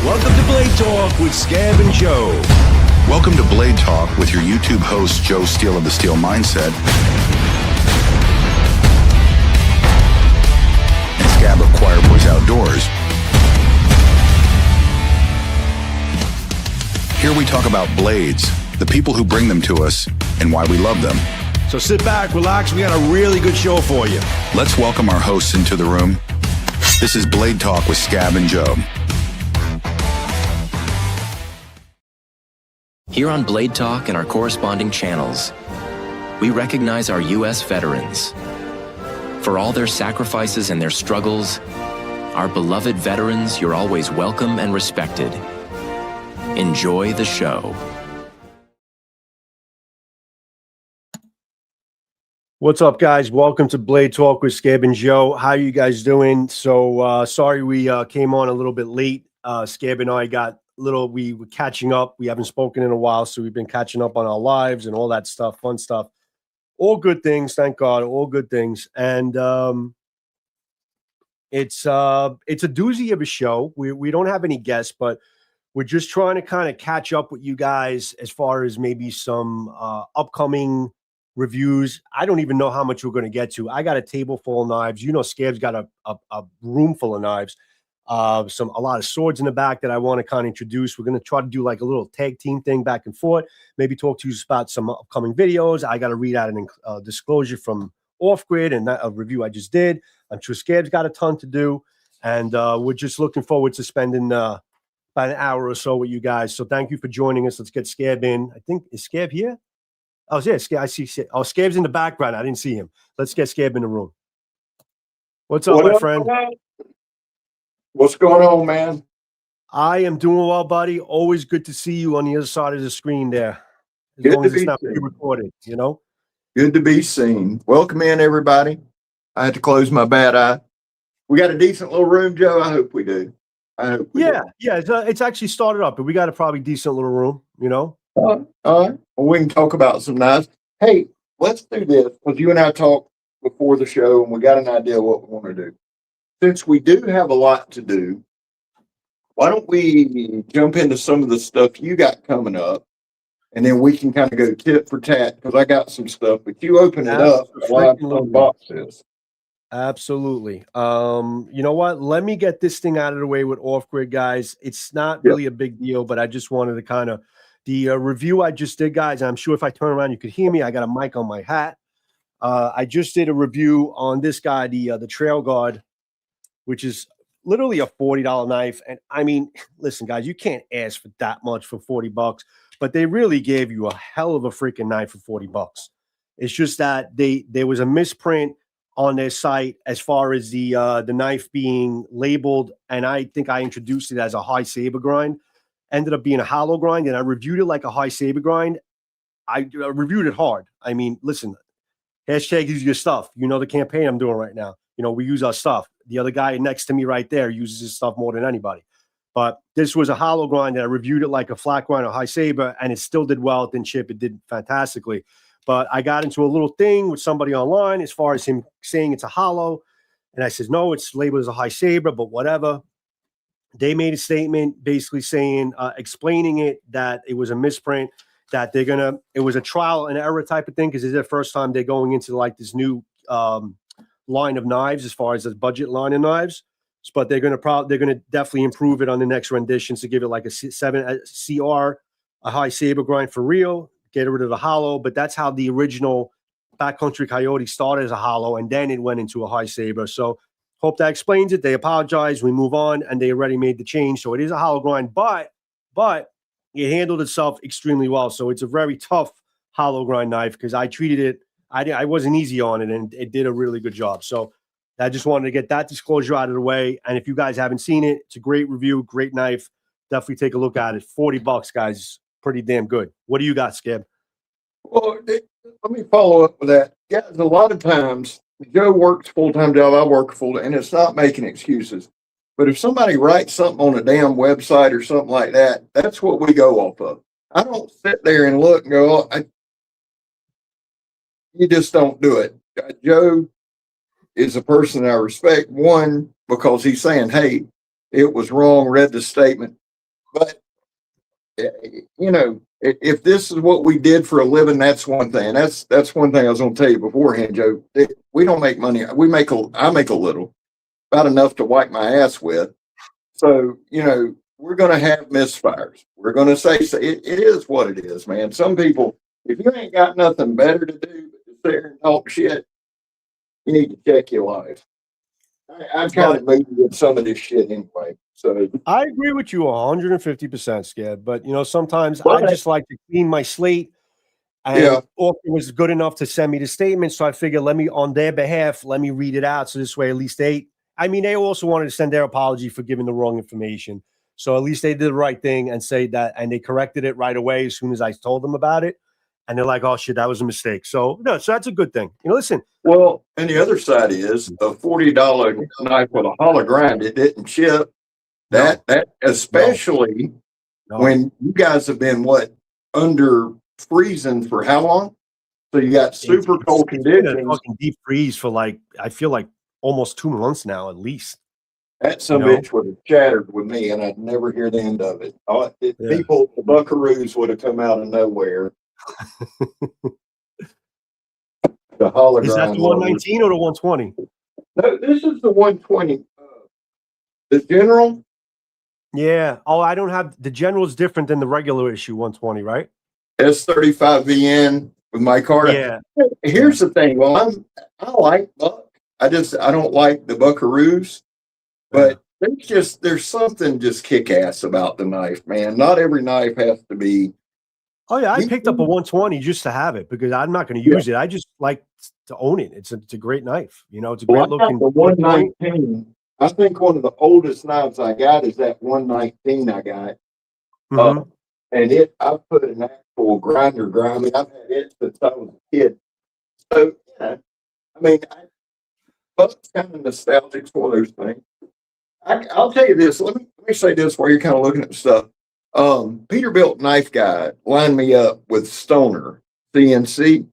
Welcome to Blade Talk with Scab and Joe. Welcome to Blade Talk with your YouTube host, Joe Steele of the Steel Mindset, and Scab of Choir Boys Outdoors. Here we talk about blades, the people who bring them to us, and why we love them. So sit back, relax, we got a really good show for you. Let's welcome our hosts into the room. This is Blade Talk with Scab and Joe. Here on Blade Talk and our corresponding channels, we recognize our U.S. veterans. For all their sacrifices and their struggles, our beloved veterans, you're always welcome and respected. Enjoy the show. What's up, guys? Welcome to Blade Talk with Scab and Joe. How are you guys doing? So sorry we came on a little bit late. Scab and I we were catching up. We haven't spoken in a while, so we've been catching up on our lives and all that stuff, fun stuff. All good things, thank God, all good things. And it's a doozy of a show. We don't have any guests, but we're just trying to kind of catch up with you guys as far as maybe some upcoming reviews. I don't even know how much we're going to get to. I got a table full of knives. You know, Scab's got a room full of knives. A lot of swords in the back that I want to kind of introduce. We're going to try to do like a little tag team thing back and forth. Maybe talk to you about some upcoming videos. I got to read out a disclosure from Off Grid and a review I just did. I'm sure Scab's got a ton to do, and we're just looking forward to spending about an hour or so with you guys. So thank you for joining us. Let's get Scab in. I think, is Scab here? Oh, yeah, Scab. I see. Oh, Scab's in the background. I didn't see him. Let's get Scab in the room. What's up, my friend? What's going on, man? I am doing well, buddy. Always good to see you on the other side of the screen there. As Good long to as it's be not seen. pre-recorded, you know? Good to be seen. Welcome in, everybody. I had to close my bad eye. We got a decent little room, Joe. I hope we do. Yeah. It's actually started up, but we got a probably decent little room, you know? All right. Well, we can talk about some knives. Hey, let's do this, because you and I talked before the show, and we got an idea of what we want to do. Since we do have a lot to do, why don't we jump into some of the stuff you got coming up, and then we can kind of go tit for tat, because I got some stuff, but you open it up while I unbox this. Absolutely. You know what? Let me get this thing out of the way with Off Grid, guys. It's not really a big deal, but I just wanted to kind of the review I just did, guys. I'm sure if I turn around, you could hear me. I got a mic on my hat. I just did a review on this guy, the Trail Guard, which is literally a $40 knife. And I mean, listen, guys, you can't ask for that much for $40, but they really gave you a hell of a freaking knife for $40. It's just that there was a misprint on their site as far as the knife being labeled, and I think I introduced it as a high saber grind. Ended up being a hollow grind, and I reviewed it like a high saber grind. I reviewed it hard. I mean, listen, hashtag use your stuff. You know the campaign I'm doing right now. You know, we use our stuff. The other guy next to me right there uses his stuff more than anybody. But this was a hollow grind, and I reviewed it like a flat grind or high saber, and it still did well. It didn't chip. It did fantastically. But I got into a little thing with somebody online as far as him saying it's a hollow. And I said, no, it's labeled as a high saber, but whatever. They made a statement basically saying, explaining it, that it was a misprint, that it was a trial and error type of thing, because it's their first time they're going into like this new line of knives as far as the budget line of knives. But they're going to definitely improve it on the next renditions to give it like a 7 CR, a high saber grind for real, get rid of the hollow. But that's how the original Backcountry Coyote started as a hollow, and then it went into a high saber. So hope that explains it. They apologize. We move on, and they already made the change. So it is a hollow grind, but it handled itself extremely well. So it's a very tough hollow grind knife, because I treated it. I wasn't easy on it, and it did a really good job. So I just wanted to get that disclosure out of the way. And if you guys haven't seen it, it's a great review, great knife. Definitely take a look at it. $40, guys. Pretty damn good. What do you got, Scab? Well, let me follow up with that. Guys, a lot of times, Joe works full-time job, I work full-time, and it's not making excuses. But if somebody writes something on a damn website or something like that, that's what we go off of. I don't sit there and look and go, you just don't do it. Joe is a person I respect, one, because he's saying, hey, it was wrong, read the statement. But you know, if this is what we did for a living, that's one thing. That's one thing I was going to tell you beforehand, Joe. We don't make money. I make a little, about enough to wipe my ass with. So, you know, we're going to have misfires. We're going to say it is what it is, man. Some people, if you ain't got nothing better to do but to sit there and talk shit, you need to check your life. I'm kind of moving with some of this shit anyway. So I agree with you 150%, Scab. But you know, sometimes I just like to clean my slate. And Orca was good enough to send me the statement, so I figured let me, on their behalf, let me read it out. So this way, at least they also wanted to send their apology for giving the wrong information. So at least they did the right thing and say that, and they corrected it right away as soon as I told them about it. And they're like, "Oh shit, that was a mistake." So no, so that's a good thing. You know, listen. Well, and the other side is a $40 knife with a hollow grind. It didn't chip. That especially when you guys have been under freezing for how long? So you got super cold conditions. Fucking deep freeze for I feel like almost 2 months now at least. That some bitch would have chattered with me, and I'd never hear the end of it. People, the buckaroos would have come out of nowhere. The hologram. Is that the 119 or the 120? No, this is the 120. The general. Yeah. Oh, I don't have the general is different than the regular issue 120, right? S35VN with my card. Yeah. Here's the thing. Well, I like buck. I don't like the buckaroos, but there's something just kick ass about the knife, man. Not every knife has to be. Oh yeah, I picked up a 120 just to have it because I'm not going to use it. I just like to own it. It's a great knife. You know, it's a great looking. The 119. I think one of the oldest knives I got is that 119 I got. And I put an actual grinder grind. I mean, I've had it since I was a kid. So yeah, I mean, Buck's kind of nostalgic for those things. I'll tell you this. Let me say this while you're kind of looking at stuff. Peterbilt Knife Guy lined me up with Stoner CNC,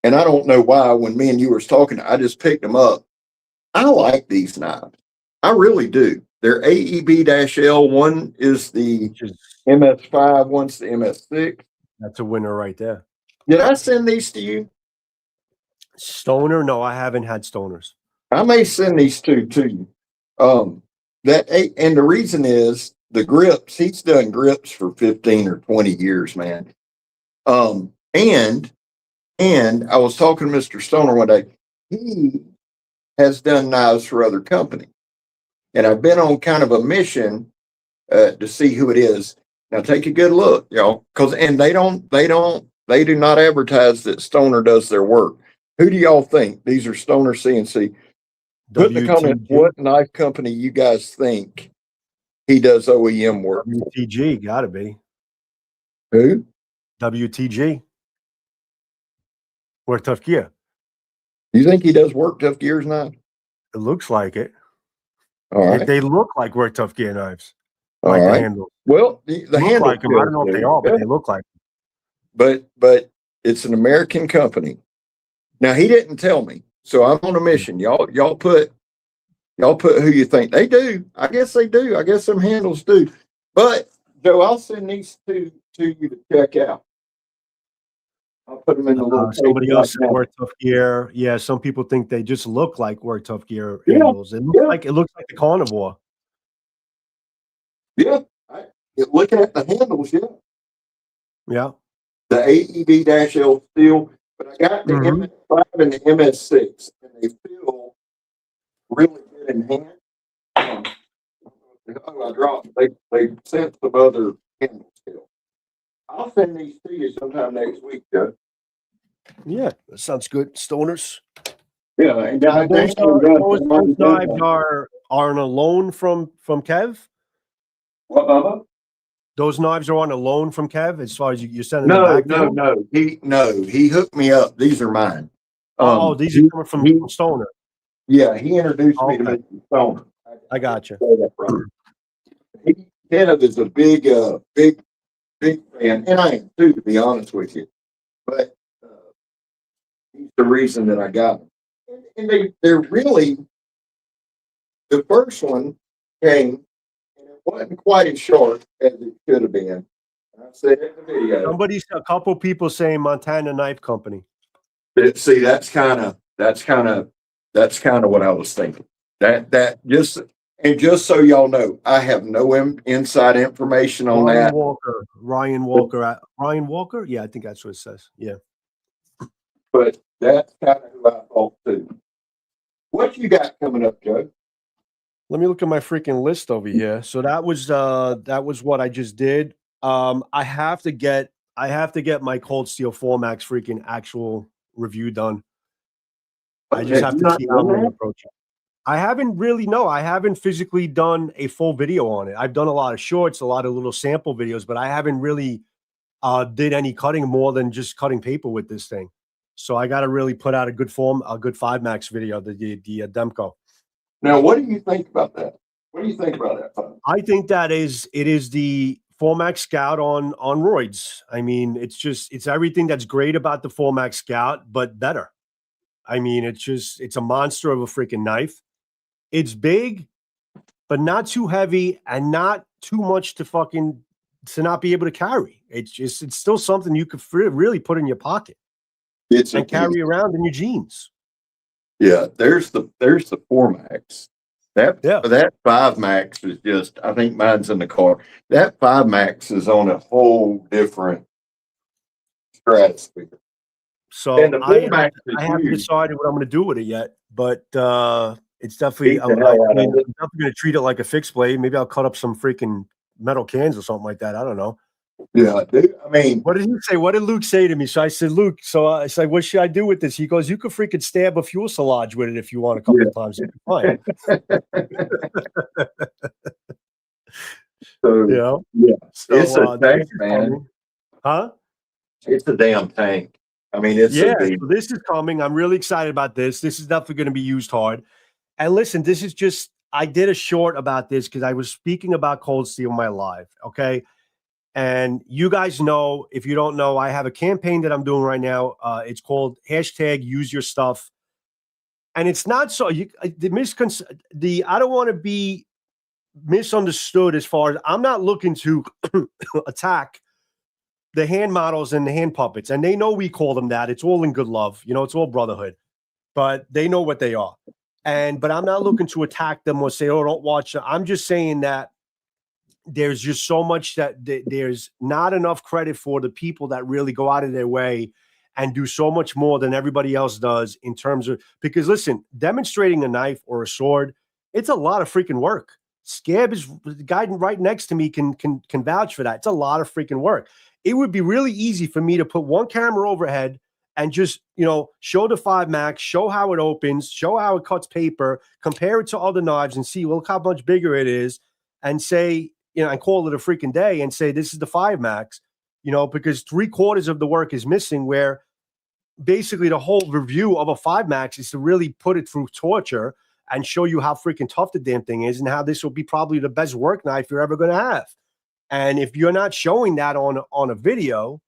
and I don't know why. When me and you were talking, I just picked them up. I like these knives. I really do. They're AEB-L. One is the MS5, one's the MS6. That's a winner right there. Did I send these to you? Stoner? No, I haven't had Stoners. I may send these two to you. And the reason is the grips. He's done grips for 15 or 20 years, man. And I was talking to Mr. Stoner one day. He has done knives for other companies. And I've been on kind of a mission to see who it is. Now take a good look, y'all, they do not advertise that Stoner does their work. Who do y'all think? These are Stoner CNC. Put in the comments what knife company you guys think he does OEM work. WTG, gotta be. Who? WTG. Work Tough Gear. You think he does Work Tough Gears knives? It looks like it. All right. They look like Work Tough Gear knives. All like right. the handle. Well, the handle. Like them. I don't know if they are, but they look like them. But it's an American company. Now he didn't tell me, so I'm on a mission. Y'all put who you think. They do. I guess they do. I guess some handles do. But Joe, I'll send these two to you to check out. I'll put them in the little. Somebody else said Work Tough Gear. Yeah, some people think they just look like Work Tough Gear handles. It looks like the Carnivore. Yeah, looking at the handles, yeah. The AEB-L steel, but I got the MS5 and the MS6, and they feel really good in hand. I dropped. They sent some other handles still. I'll send these to you sometime next week, Joe. Yeah, that sounds good. Stoners. Yeah, and those knives are on a loan from Kev. What, Bubba? Those knives are on a loan from Kev. As far as you're sending them back. No. He hooked me up. These are mine. These are coming from Stoner. Yeah, he introduced me to Mr. Stoner. I got you. Kev is a big fan, and I am too, to be honest with you. But he's the reason that I got them. And they're really, the first one came, and it wasn't quite as sharp as it should have been. I said in the video. A couple people saying Montana Knife Company. See, that's kind of what I was thinking. That just so y'all know, I have no inside information on that. Ryan Walker. Yeah, I think that's what it says. Yeah. But that's kind of who I thought too. What you got coming up, Joe? Let me look at my freaking list over here. So that was what I just did. I have to get my Cold Steel 4MAX freaking actual review done. I just have to see how I'm going to approach it. I haven't physically done a full video on it. I've done a lot of shorts, a lot of little sample videos, but I haven't really did any cutting more than just cutting paper with this thing. So I got to really put out a good 5MAX video, the Demko. Now, what do you think about that? What do you think about that? I think it is the 4MAX Scout on roids. I mean, it's everything that's great about the 4MAX Scout, but better. I mean, it's a monster of a freaking knife. It's big, but not too heavy and not too much to not be able to carry. It's still something you could really put in your pocket and carry around in your jeans. Yeah, there's the 4MAX. That 5MAX is just, I think mine's in the car. That 5MAX is on a whole different stratosphere. So I haven't decided what I'm going to do with it yet, but it's definitely I'm definitely going to treat it like a fixed blade. Maybe I'll cut up some freaking metal cans or something like that. I don't know. Yeah, dude. I mean, what did he say? What did Luke say to me? So I said, Luke, I said, what should I do with this? He goes, you could freaking stab a fuselage with it if you want a couple of times. Fine. So, it's a tank, man. Huh? It's a damn tank. I mean, so this is coming. I'm really excited about this. This is definitely going to be used hard. And listen, this is just, I did a short about this because I was speaking about Cold Steel in my live. Okay. And you guys know, if you don't know, I have a campaign that I'm doing right now. It's called #UseYourStuff. And it's not so, I don't want to be misunderstood as far as I'm not looking to attack the hand models and the hand puppets. And they know we call them that. It's all in good love. You know, it's all brotherhood. But they know what they are. But I'm not looking to attack them or say, oh, don't watch them. I'm just saying that there's just so much that there's not enough credit for the people that really go out of their way and do so much more than everybody else does in terms of, because listen, demonstrating a knife or a sword, it's a lot of freaking work. Scab is the guy right next to me can vouch for that. It's a lot of freaking work. It would be really easy for me to put one camera overhead and just, show the 5MAX, show how it opens, show how it cuts paper, compare it to other knives and see, look how much bigger it is, and say, and call it a freaking day and say, this is the 5MAX, because 3/4 of the work is missing, where basically the whole review of a 5MAX is to really put it through torture and show you how freaking tough the damn thing is and how this will be probably the best work knife you're ever going to have. And if you're not showing that on a video,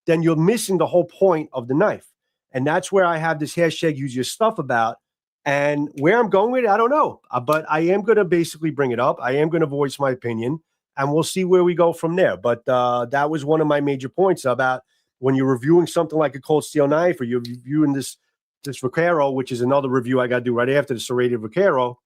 then you're missing the whole point of the knife. And that's where I have this #UseYourStuff about. And where I'm going with it, I don't know. But I am going to basically bring it up. I am going to voice my opinion. And we'll see where we go from there. But that was one of my major points about when you're reviewing something like a Cold Steel knife, or you're reviewing this Vaquero, which is another review I got to do right after the serrated Vaquero.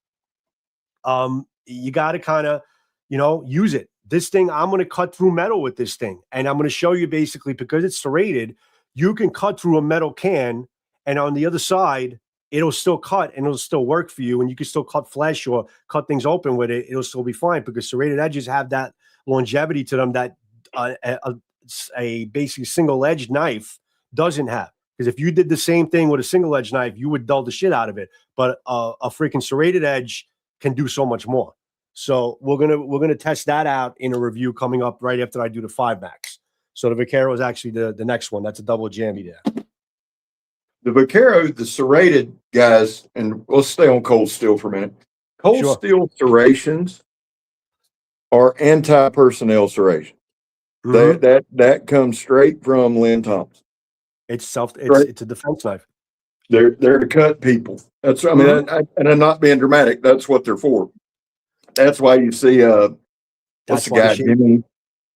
You got to kind of, use it. This thing, I'm going to cut through metal with this thing. And I'm going to show you basically, because it's serrated, you can cut through a metal can, and on the other side, it'll still cut and it'll still work for you. And you can still cut flesh or cut things open with it. It'll still be fine, because serrated edges have that longevity to them that a basically single-edged knife doesn't have. Because if you did the same thing with a single-edged knife, you would dull the shit out of it. But a freaking serrated edge can do so much more. So we're gonna test that out in a review coming up right after I do the 5MAX. So the Vaquero is actually the next one. That's a double jammy there. The Vaquero, the serrated guys, and let's stay on Cold Steel for a minute. Cold Steel serrations are anti-personnel serration. Mm-hmm. That comes straight from Lynn Thompson. It's a defense knife. They're to cut people. That's and I'm not being dramatic. That's what they're for. That's why you see What's the why guy? shape.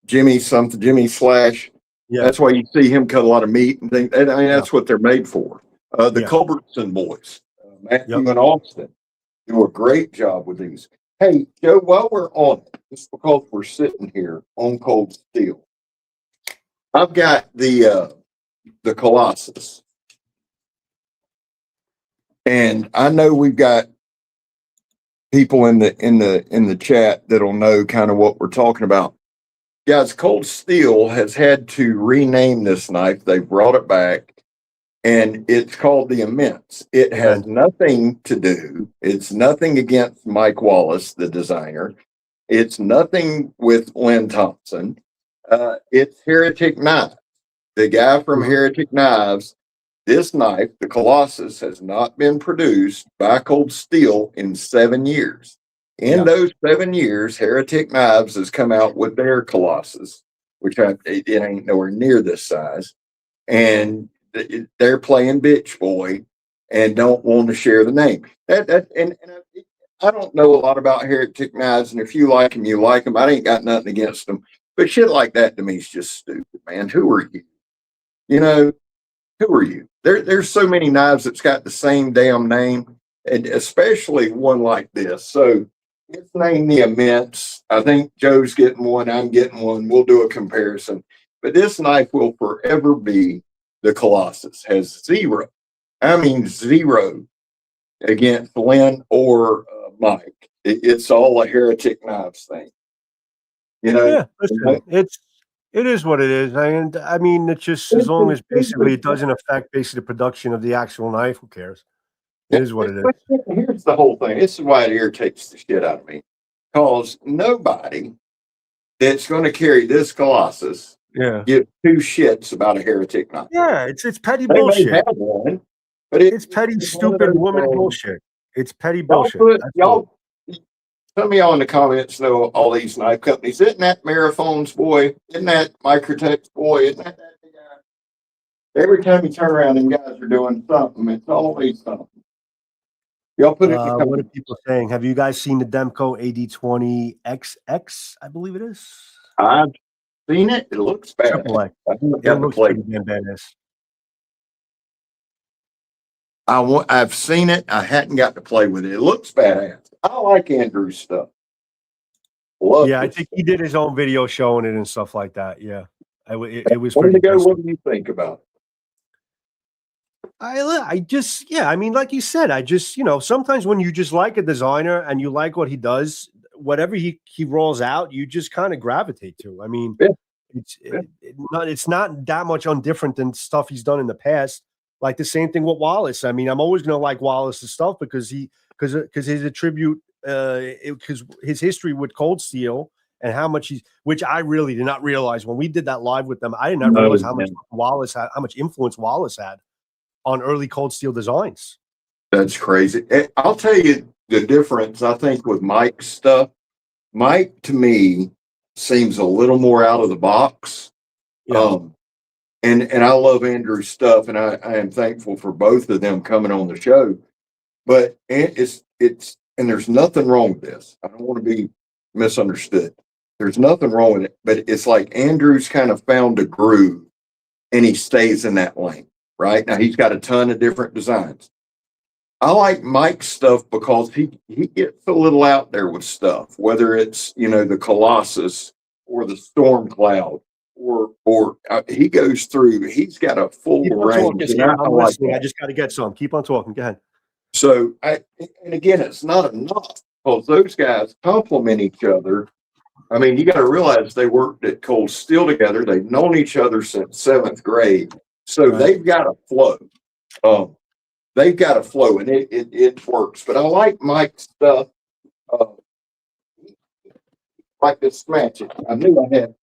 Jimmy Slash. Yeah. That's why you see him cut a lot of meat and things. And I mean, that's what they're made for. The Yeah. Culbertson boys, Matthew Yep. and Austin, do a great job with these. Hey, Joe, while we're on it, just because we're sitting here on cold steel, I've got the Colossus, and I know we've got people in the chat that'll know kind of what we're talking about. Guys, Cold Steel has had to rename this knife. They brought it back, and it's called the Immense. It has nothing to do. It's nothing against Mike Wallace, the designer. It's nothing with Lynn Thompson. It's Heretic Knives. The guy from Heretic Knives. This knife, the Colossus, has not been produced by Cold Steel in 7 years. In those 7 years, Heretic Knives has come out with their Colossus, which it ain't nowhere near this size. And they're playing bitch boy and don't want to share the name. And I don't know a lot about Heretic Knives, and if you like them, you like them. I ain't got nothing against them. But shit like that to me is just stupid, man. Who are you? You know, who are you? There's so many knives that's got the same damn name, and especially one like this. So it's named the Immense. I think Joe's getting one. I'm getting one. We'll do a comparison. But this knife will forever be the Colossus. Has zero against Lynn or Mike. It's all a Heretic Knives thing. You know? Yeah, listen, it is what it is. And I mean, it's just as long as basically it doesn't affect basically the production of the actual knife, who cares? It is what it is. Here's the whole thing. This is why it irritates the shit out of me. Because nobody that's going to carry this Colossus give two shits about a Heretic knife. Yeah, it's petty They bullshit. may have one, but It's petty, stupid woman bullshit. It's petty bullshit. Some of y'all in the comments know all these knife companies. Isn't that Marathon's boy? Isn't that Microtech's boy? Isn't that guy? Every time you turn around, them guys are doing something. It's always something. Y'all put it in the comments. What are people saying? Have you guys seen the Demco AD20XX? I believe it is. I've seen it. It looks bad. Triple X. I haven't It got to looks play. pretty damn badass. I've seen it. I hadn't got to play with it. It looks badass. I like Andrew's stuff. I think he did his own video showing it and stuff like that. Yeah, it was pretty good. impressive. What do you think about it? I mean, like you said, sometimes when you just like a designer and you like what he does, whatever he rolls out, you just kind of gravitate to. I mean, it's not that much undifferent than stuff he's done in the past. Like the same thing with Wallace. I mean, I'm always going to like Wallace's stuff because his attribute, because his history with Cold Steel and how much which I really did not realize when we did that live with them. I did not realize how much influence Wallace had on early Cold Steel designs. That's crazy. I'll tell you the difference, I think, with Mike's stuff. Mike, to me, seems a little more out of the box. Yeah. And I love Andrew's stuff, and I am thankful for both of them coming on the show. But it's and there's nothing wrong with this. I don't want to be misunderstood. There's nothing wrong with it, but it's like Andrew's kind of found a groove, and he stays in that lane. Right now, he's got a ton of different designs. I like Mike's stuff because he gets a little out there with stuff, whether it's the Colossus or the Storm Cloud. Or he goes through. He's got a full range. I'm listening. I just got to get some. Keep on talking. Go ahead. So, and again, it's not enough because those guys complement each other. I mean, you got to realize they worked at Cold Steel together. They've known each other since 7th grade, so they've got a flow. They've got a flow, and it works. But I like Mike's stuff. Like this match. I knew I had.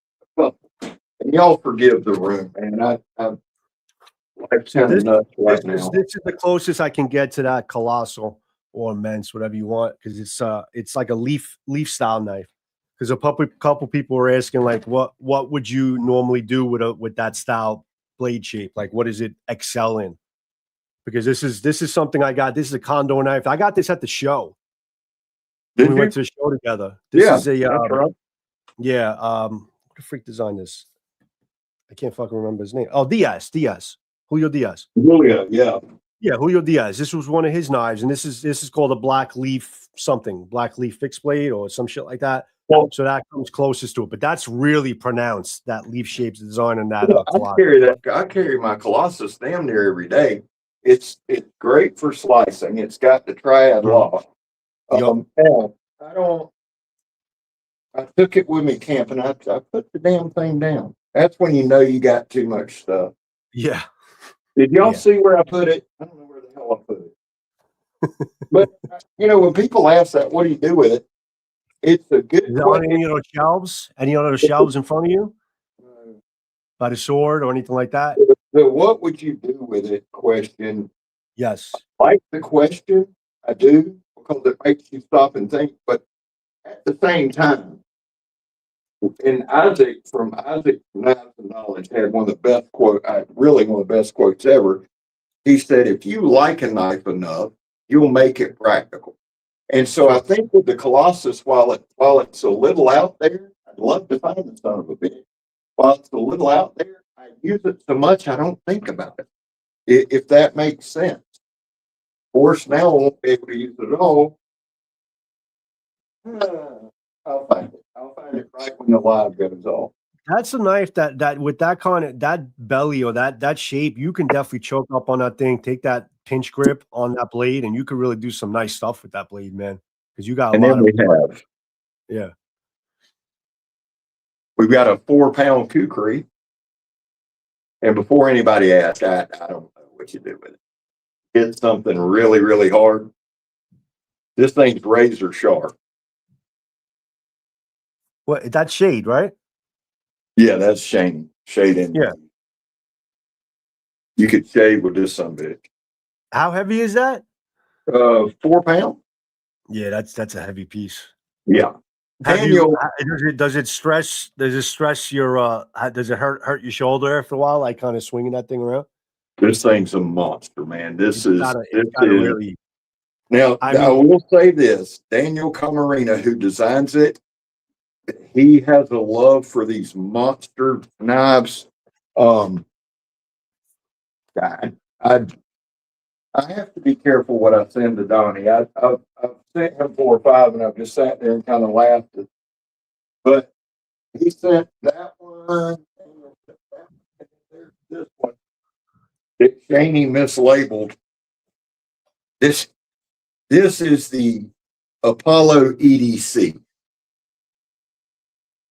And y'all forgive the room, man. I'm kind of nuts right now. This is the closest I can get to that Colossal or Immense, whatever you want, because it's like a leaf style knife. Because a couple people were asking, like, what would you normally do with that style blade shape? Like, what does it excel in? Because this is something I got. This is a Condor knife. I got this at the show. We went to the show together. This is a Yeah. Who the freak designed this? I can't fucking remember his name. Oh, Diaz. Julio Diaz. Julia, yeah. Yeah, Julio Diaz. This was one of his knives, and this is called a black leaf fixed blade or some shit like that. Well, So that comes closest to it, but that's really pronounced. That leaf shaped design on that. I carry my Colossus damn near every day. It's great for slicing. It's got the triad lock. I took it with me camping. I put the damn thing down. That's when you know you got too much stuff. Yeah. Did y'all see where I put it? I don't know where the hell I put it. But when people ask that, what do you do with it? It's a good. Is on any of those shelves? Any of those shelves in front of you? By the sword or anything like that? The what would you do with it question. Yes. I like the question. I do, because it makes you stop and think. But at the same time, and Isaac from Isaac Knives and Knowledge had one of the best one of the best quotes ever. He said, if you like a knife enough, you'll make it practical. And so I think with the Colossus, while it's a little out there, I'd love to find the son of a bitch. While it's a little out there, I use it so much I don't think about it. If that makes sense. Of course, now I won't be able to use it at all. I'll find it. I'll find it right when the live goes off. That's a knife that with that kind of that belly or that shape, you can definitely choke up on that thing, take that pinch grip on that blade, and you could really do some nice stuff with that blade, man. Because you got a lot of. Yeah. We've got a 4-pound kukri. And before anybody asks, I don't know what you do with it. Hit something really, really hard. This thing's razor sharp. What? That's shade, right? Yeah, that's shade in. Yeah. You could shade with this son bitch. How heavy is that? 4 pounds. Yeah, that's a heavy piece. Yeah. Does it stress your does it hurt your shoulder after a while, like kind of swinging that thing around? This thing's a monster, man. Really. Now, I will say this: Daniel Camarena, who designs it, he has a love for these monster knives. I have to be careful what I send to Donnie. I've sent him 4 or 5, and I've just sat there and kind of laughed at. But he sent that one, and there's this one that Shaney mislabeled. This is the Apollo EDC,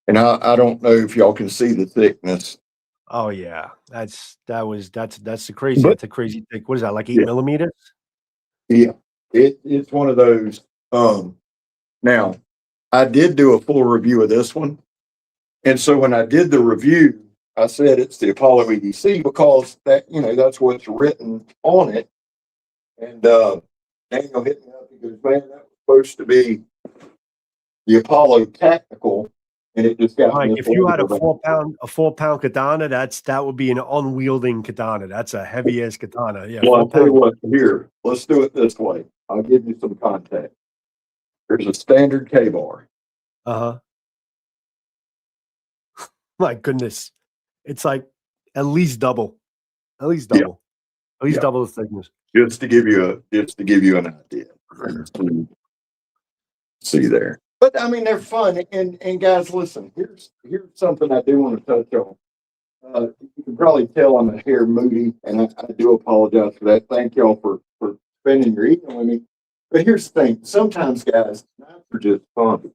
and I don't know if y'all can see the thickness. Oh yeah, that's the crazy. That's a crazy thick. What is that? Like 8 millimeters? Yeah, it's one of those. Now, I did do a full review of this one, and so when I did the review, I said it's the Apollo EDC because that's what's written on it. And Daniel hit me up. He goes, "Man, that was supposed to be the Apollo Tactical." And it just got Mike, if you had a 4-pound katana, that would be an unwielding katana. That's a heavy ass katana. Yeah. Well, I'll tell you what, here, let's do it this way. I'll give you some context. There's a standard K-bar. My goodness. It's like at least double. At least double. At least double the thickness. Just to give you an idea. See there. But I mean, they're fun. And guys, listen, here's something I do want to touch on. You can probably tell I'm a hair moody, and I do apologize for that. Thank y'all for spending your evening with me. But here's the thing. Sometimes, guys, knives are just fun.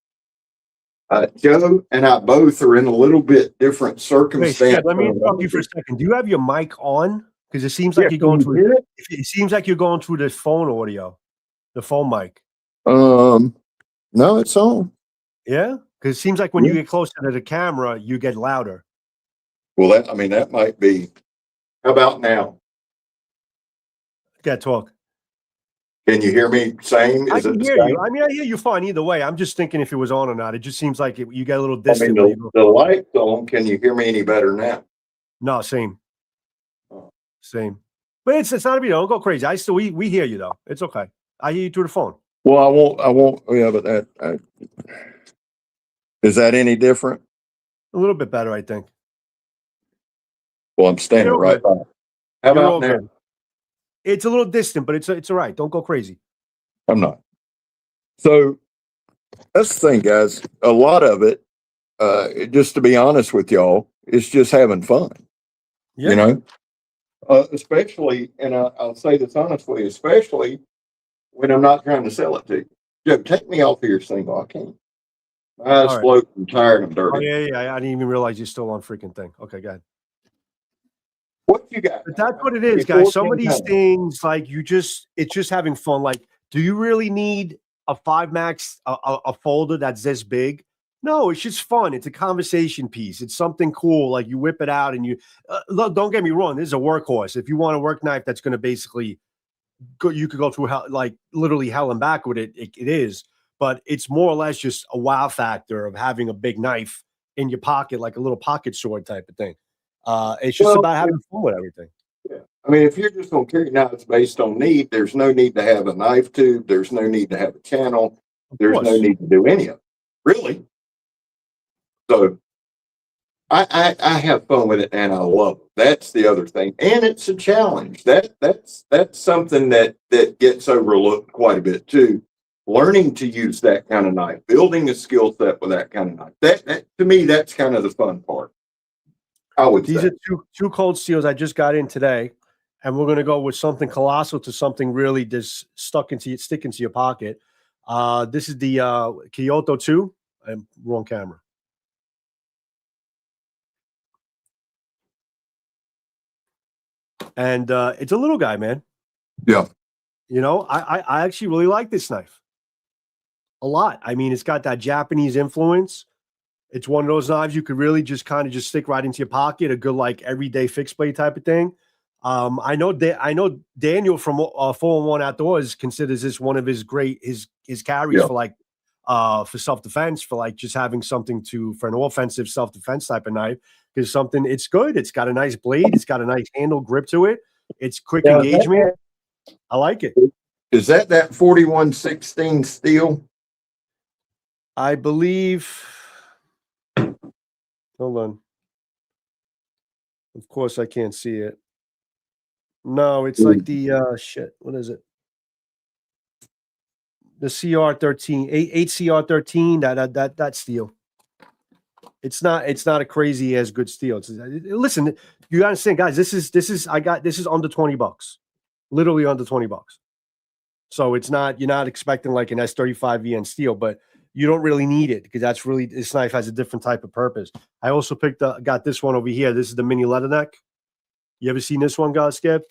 Joe and I both are in a little bit different circumstance. Let me interrupt you for a second. Do you have your mic on? Because it seems like you're going through it. It seems like you're going through the phone audio, the phone mic. No, it's on. Yeah, because it seems like when you get closer to the camera, you get louder. Well, that might be. How about now? Got talk. Can you hear me? Same? I can hear you. I mean, I hear you fine either way. I'm just thinking if it was on or not. It just seems like you get a little distant. The light's on. Can you hear me any better now? No, same. Same. But it's not a big deal. Don't go crazy. We hear you though. It's okay. I hear you through the phone. Well, I won't. Yeah, but Is that any different? A little bit better, I think. Well, I'm standing You're right good. by. How You're about all now? good. It's a little distant, but it's all right. Don't go crazy. I'm not. So that's the thing, guys. A lot of it, just to be honest with y'all, it's just having fun. Yeah. You know, especially, and I'll say this honestly, especially when I'm not trying to sell it to you. Joe, take me off of your single. I can't. My eyes All right. float. I'm tired. I'm Oh dirty. yeah. I didn't even realize you're still on freaking thing. Okay, go ahead. What you got? But that's what it is, Before guys. Some of these times. things, like it's just having fun. Like, do you really need a 5 Max, a folder that's this big? No, it's just fun. It's a conversation piece. It's something cool. Like you whip it out and you look, don't get me wrong. This is a workhorse. If you want a work knife that's going to basically go, you could go through hell, like literally hell and back with it. It is, but it's more or less just a wow factor of having a big knife in your pocket, like a little pocket sword type of thing. It's just about having fun with everything. Yeah. I mean, if you're just going to carry knives based on need, there's no need to have a knife tube. There's no need to have a channel. There's no need to do any of it, really. So I have fun with it and I love it. That's the other thing. And it's a challenge. That's something that gets overlooked quite a bit too. Learning to use that kind of knife, building a skill set with that kind of knife. That to me, that's kind of the fun part. I would These say. are two cold steels I just got in today, and we're gonna go with something colossal to something really just stick into your pocket. This is the Kyoto 2. I'm wrong camera. And it's a little guy, man. Yeah. You know, I actually really like this knife a lot. I mean, it's got that Japanese influence. It's one of those knives you could really just kind of just stick right into your pocket, a good like everyday fixed blade type of thing. I know Daniel from 4-in-1 Outdoors considers this one of his carries for like for self-defense, for like just having something for an offensive self-defense type of knife. Because it's good. It's got a nice blade. It's got a nice handle grip to it. It's quick engagement. I like it. Is that 4116 steel? I believe. Hold on. Of course, I can't see it. No, it's like the shit. What is it? The CR13, 8 CR13. That steel. It's not a crazy as good steel. Listen, you gotta understand, guys. This is under $20, literally under $20. So it's not, you're not expecting like an S35 VN steel, but you don't really need it because this knife has a different type of purpose. I also got this one over here. This is the mini leather neck. You ever seen this one, guys, Scab?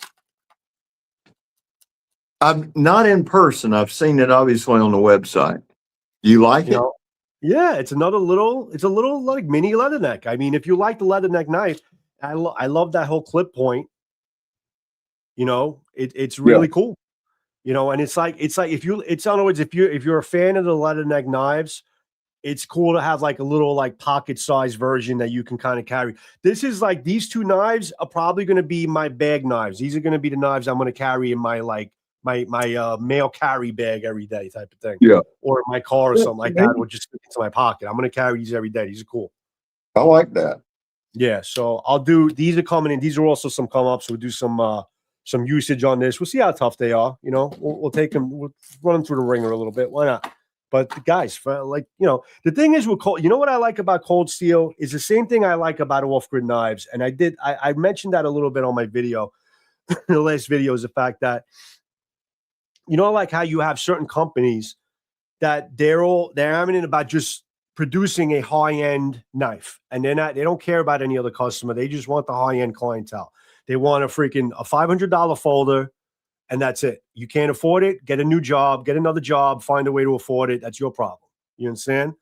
I'm not in person. I've seen it obviously on the website. You like it? Yeah, it's a little like mini leather neck. I mean, if you like the leather neck knife, I love that whole clip point. You know, it's really cool. You know, and it's like in other words, if you're a fan of the leather neck knives, it's cool to have like a little like pocket size version that you can kind of carry. This is like, these two knives are probably going to be my bag knives. These are going to be the knives I'm going to carry in my like my mail carry bag every day type of thing. Yeah. Or in my car or something like that, or just into my pocket. I'm going to carry these every day. These are cool. I like that. Yeah. So these are coming in. These are also some come ups. We'll do some usage on this. We'll see how tough they are. You know, we'll take them, we'll run them through the ringer a little bit. Why not? But guys, for like, you know, the thing is with cold, you know what I like about cold steel is the same thing I like about off-grid knives. And I mentioned that a little bit on my video, the last video, is the fact that, you know, like how you have certain companies that they're adamant about just producing a high-end knife, and they don't care about any other customer. They just want the high-end clientele. They want a $500 folder, and that's it. You can't afford it, get a new job, get another job, find a way to afford it. That's your problem. You understand?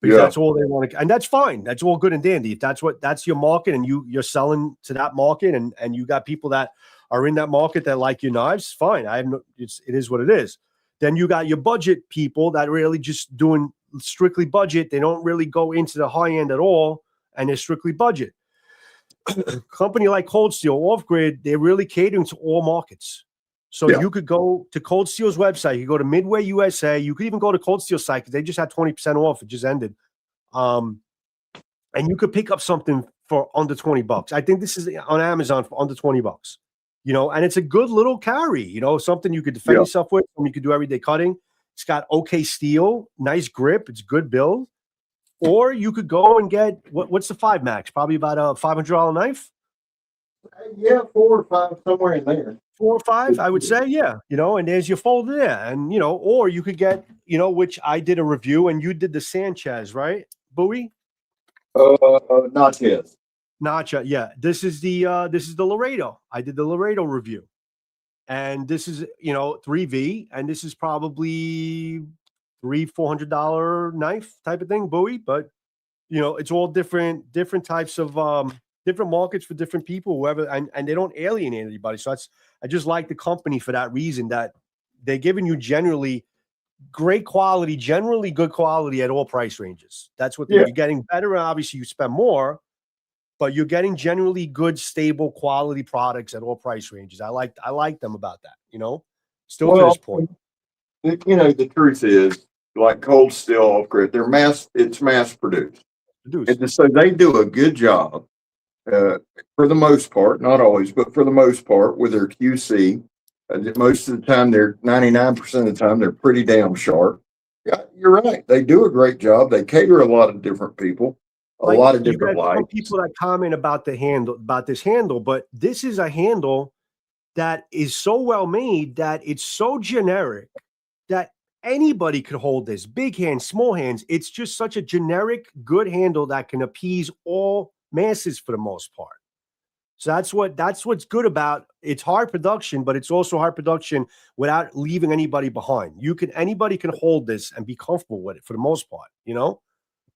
Because that's all they want to, and that's fine. That's all good and dandy. If that's your market and you're selling to that market, and you got people that are in that market that like your knives, fine. It is what it is. Then you got your budget people that really just doing strictly budget. They don't really go into the high end at all, and they're strictly budget. Company like Cold Steel, Off Grid, they're really catering to all markets. So you could go to Cold Steel's website. You could go to Midway USA. You could even go to Cold Steel's site because they just had 20% off. It just ended. And you could pick up something for under $20. I think this is on Amazon for under $20. And it's a good little carry. Something you could defend yourself with, and you could do everyday cutting. It's got okay steel, nice grip. It's good build. Or you could go and get what's the 5 Max? Probably about a $500 knife. Yeah, 4 or 5, somewhere in there. 4 or 5, I would say, yeah. And there's your folder there, and or you could get, which I did a review, and you did the Sanchez, right, Bowie? Not his. Nacha, yeah. This is the Laredo. I did the Laredo review, and this is 3V, and this is probably $300-$400 knife type of thing, Bowie. But it's all different types of different markets for different people, whoever, and they don't alienate anybody. So I just like the company for that reason, that they're giving you generally great quality, generally good quality at all price ranges. That's what you're getting better. Obviously, you spend more, but you're getting generally good, stable quality products at all price ranges. I like them about that. Still to this point. The truth is, like Cold Steel Off Grid, it's mass produced. And so they do a good job. For the most part, not always, but for the most part, with their QC, most of the time, 99% of the time, they're pretty damn sharp. Yeah, you're right. They do a great job. They cater a lot of different people, a lot of different lights. Some people that comment about this handle, but this is a handle that is so well made that it's so generic that anybody could hold this. Big hands, small hands. It's just such a generic, good handle that can appease all masses for the most part. So that's what's good about it's hard production, but it's also hard production without leaving anybody behind. Anybody can hold this and be comfortable with it for the most part,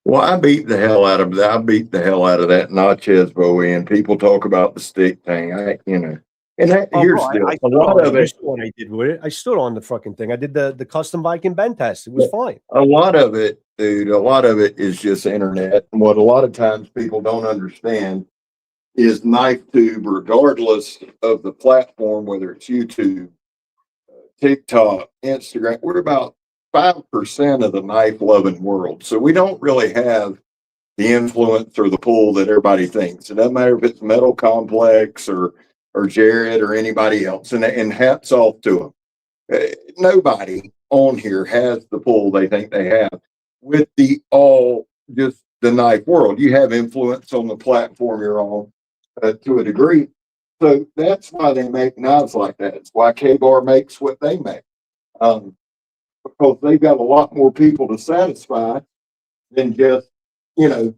Well, I beat the hell out of that. I beat the hell out of that Natchez Bowie, and people talk about the stick thing. And here's a lot of it. What I did with it, I stood on the fucking thing. I did the custom Viking bend test. It was fine. A lot of it, dude. A lot of it is just internet. And what a lot of times people don't understand is knife tube, regardless of the platform, whether it's YouTube, TikTok, Instagram. We're about 5% of the knife loving world, so we don't really have the influence or the pull that everybody thinks. It doesn't matter if it's Metal Complex or Jared or anybody else, and hats off to them. Nobody on here has the pull they think they have with just the knife world. You have influence on the platform you're on to a degree, so that's why they make knives like that. It's why K-Bar makes what they make, because they've got a lot more people to satisfy than just the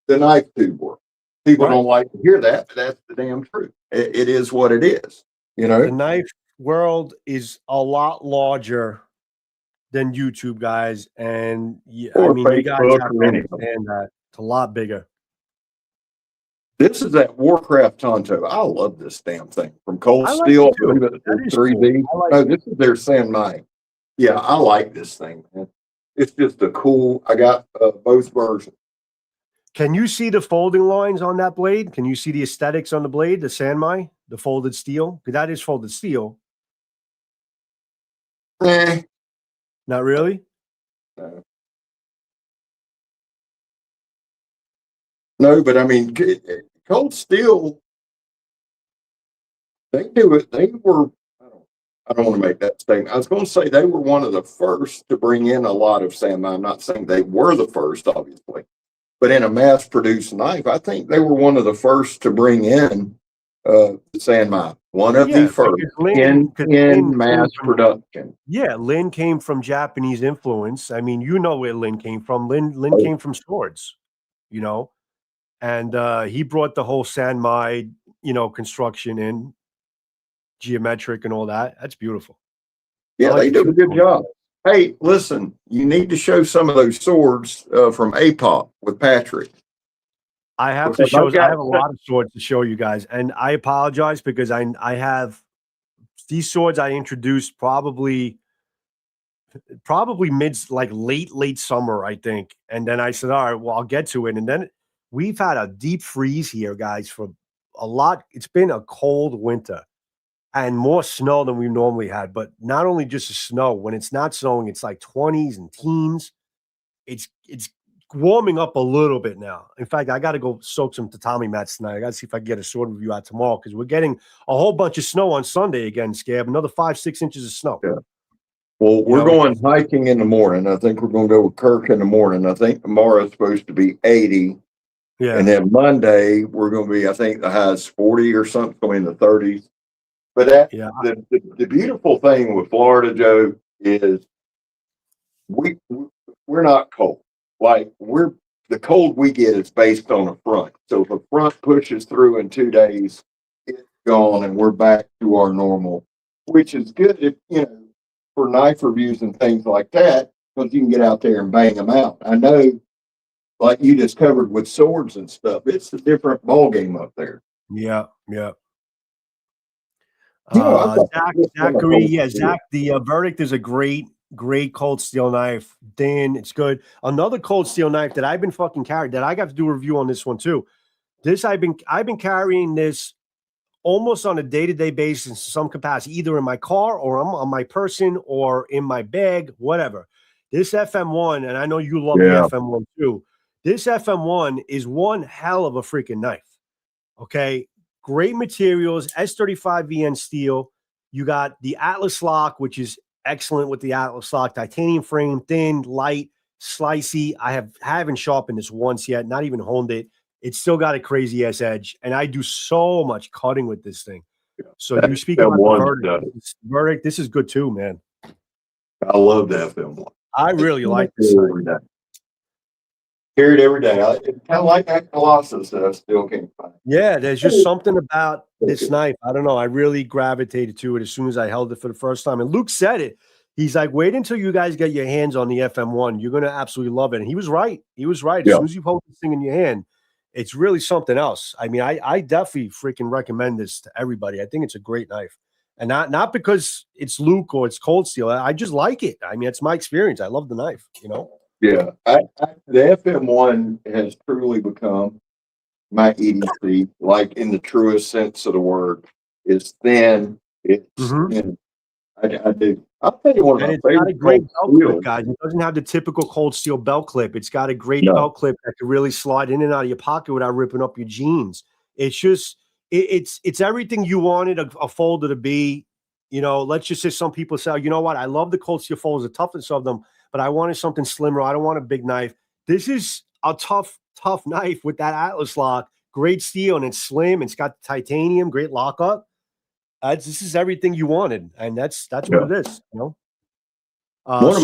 knife tube world. People don't like to hear that, but that's the damn truth. It is what it is. The knife world is a lot larger than YouTube, guys, and you guys have to understand that it's a lot bigger. This is that Warcraft Tonto. I love this damn thing from Cold Steel. 3D. Cool. No, this is their Sanmai. Yeah, I like this thing, man. It's just I got both versions. Can you see the folding lines on that blade? Can you see the aesthetics on the blade, the Sanmai, the folded steel? Because that is folded steel. Not really? No, but I mean, Cold Steel, they do it. They were, I don't want to make that statement. I was going to say they were one of the first to bring in a lot of Sanmai. I'm not saying they were the first, obviously. But in a mass-produced knife, I think they were one of the first to bring in the Sanmai. One of the first in mass production. Yeah, Lin came from Japanese influence. I mean, where Lin came from. Lin came from swords, and he brought the whole Sanmai, construction in, geometric and all that. That's beautiful. Yeah, they do a good job. Hey, listen, you need to show some of those swords from APOP with Patrick. I have to show. I have a lot of swords to show you guys, and I apologize because I have these swords I introduced probably late summer, I think, and then I said, all right, well, I'll get to it, and then we've had a deep freeze here, guys, for a lot. It's been a cold winter. And more snow than we normally had, but not only just the snow. When it's not snowing, it's like 20s and teens. It's warming up a little bit now. In fact, I got to go soak some tatami mats tonight. I got to see if I can get a sword review out tomorrow because we're getting a whole bunch of snow on Sunday again, Scab. Another 5-6 inches of snow. Yeah. Well, we're going hiking in the morning. I think we're going to go with Kirk in the morning. I think tomorrow is supposed to be 80. Yeah. And then Monday, we're going to be, I think the high is 40 or something, going in the 30s. But that, the beautiful thing with Florida, Joe, is we're not cold. Like the cold we get is based on a front. So if a front pushes through in 2 days, it's gone and we're back to our normal, which is good if, for knife reviews and things like that, because you can get out there and bang them out. I know, like you discovered with swords and stuff, it's a different ball game up there. Yeah. Zachary, Zach, the Verdict is a great cold steel knife. Thin, it's good. Another cold steel knife that I've been fucking carrying, that I got to do a review on this one too. I've been carrying this almost on a day-to-day basis in some capacity, either in my car or on my person or in my bag, whatever. This FM1, and I know you love the FM1 too. This FM1 is one hell of a freaking knife. Okay. Great materials, S35VN steel. You got the Atlas lock, which is excellent with the Atlas lock. Titanium frame, thin, light, slicey. I haven't sharpened this once yet, not even honed it. It's still got a crazy ass edge, and I do so much cutting with this thing. So you speak about the Verdict. This is good too, man. I love the FM1. I really like this knife. Carry it every day. It's kind of like that Colossus that I still can't find. Yeah, there's just something about this knife. I don't know. I really gravitated to it as soon as I held it for the first time. And Luke said it. He's like, wait until you guys get your hands on the FM1. You're going to absolutely love it. And he was right. As soon as you hold this thing in your hand, it's really something else. I mean, I definitely freaking recommend this to everybody. I think it's a great knife. And not because it's Luke or it's cold steel. I just like it. I mean, it's my experience. I love the knife, Yeah, the FM1 has truly become my EDC, like in the truest sense of the word. It's thin. It's thin. I do. I'll tell you one of my favorite. It's got a great belt clip, guys. It doesn't have the typical cold steel belt clip. It's got a great belt clip that can really slide in and out of your pocket without ripping up your jeans. It's just it's everything you wanted a folder to be. Let's just say some people say, you know what? I love the cold steel folders, the toughness of them, but I wanted something slimmer. I don't want a big knife. This is a tough knife with that Atlas lock. Great steel, and it's slim. It's got titanium, great lockup. This is everything you wanted, and that's what it is. One of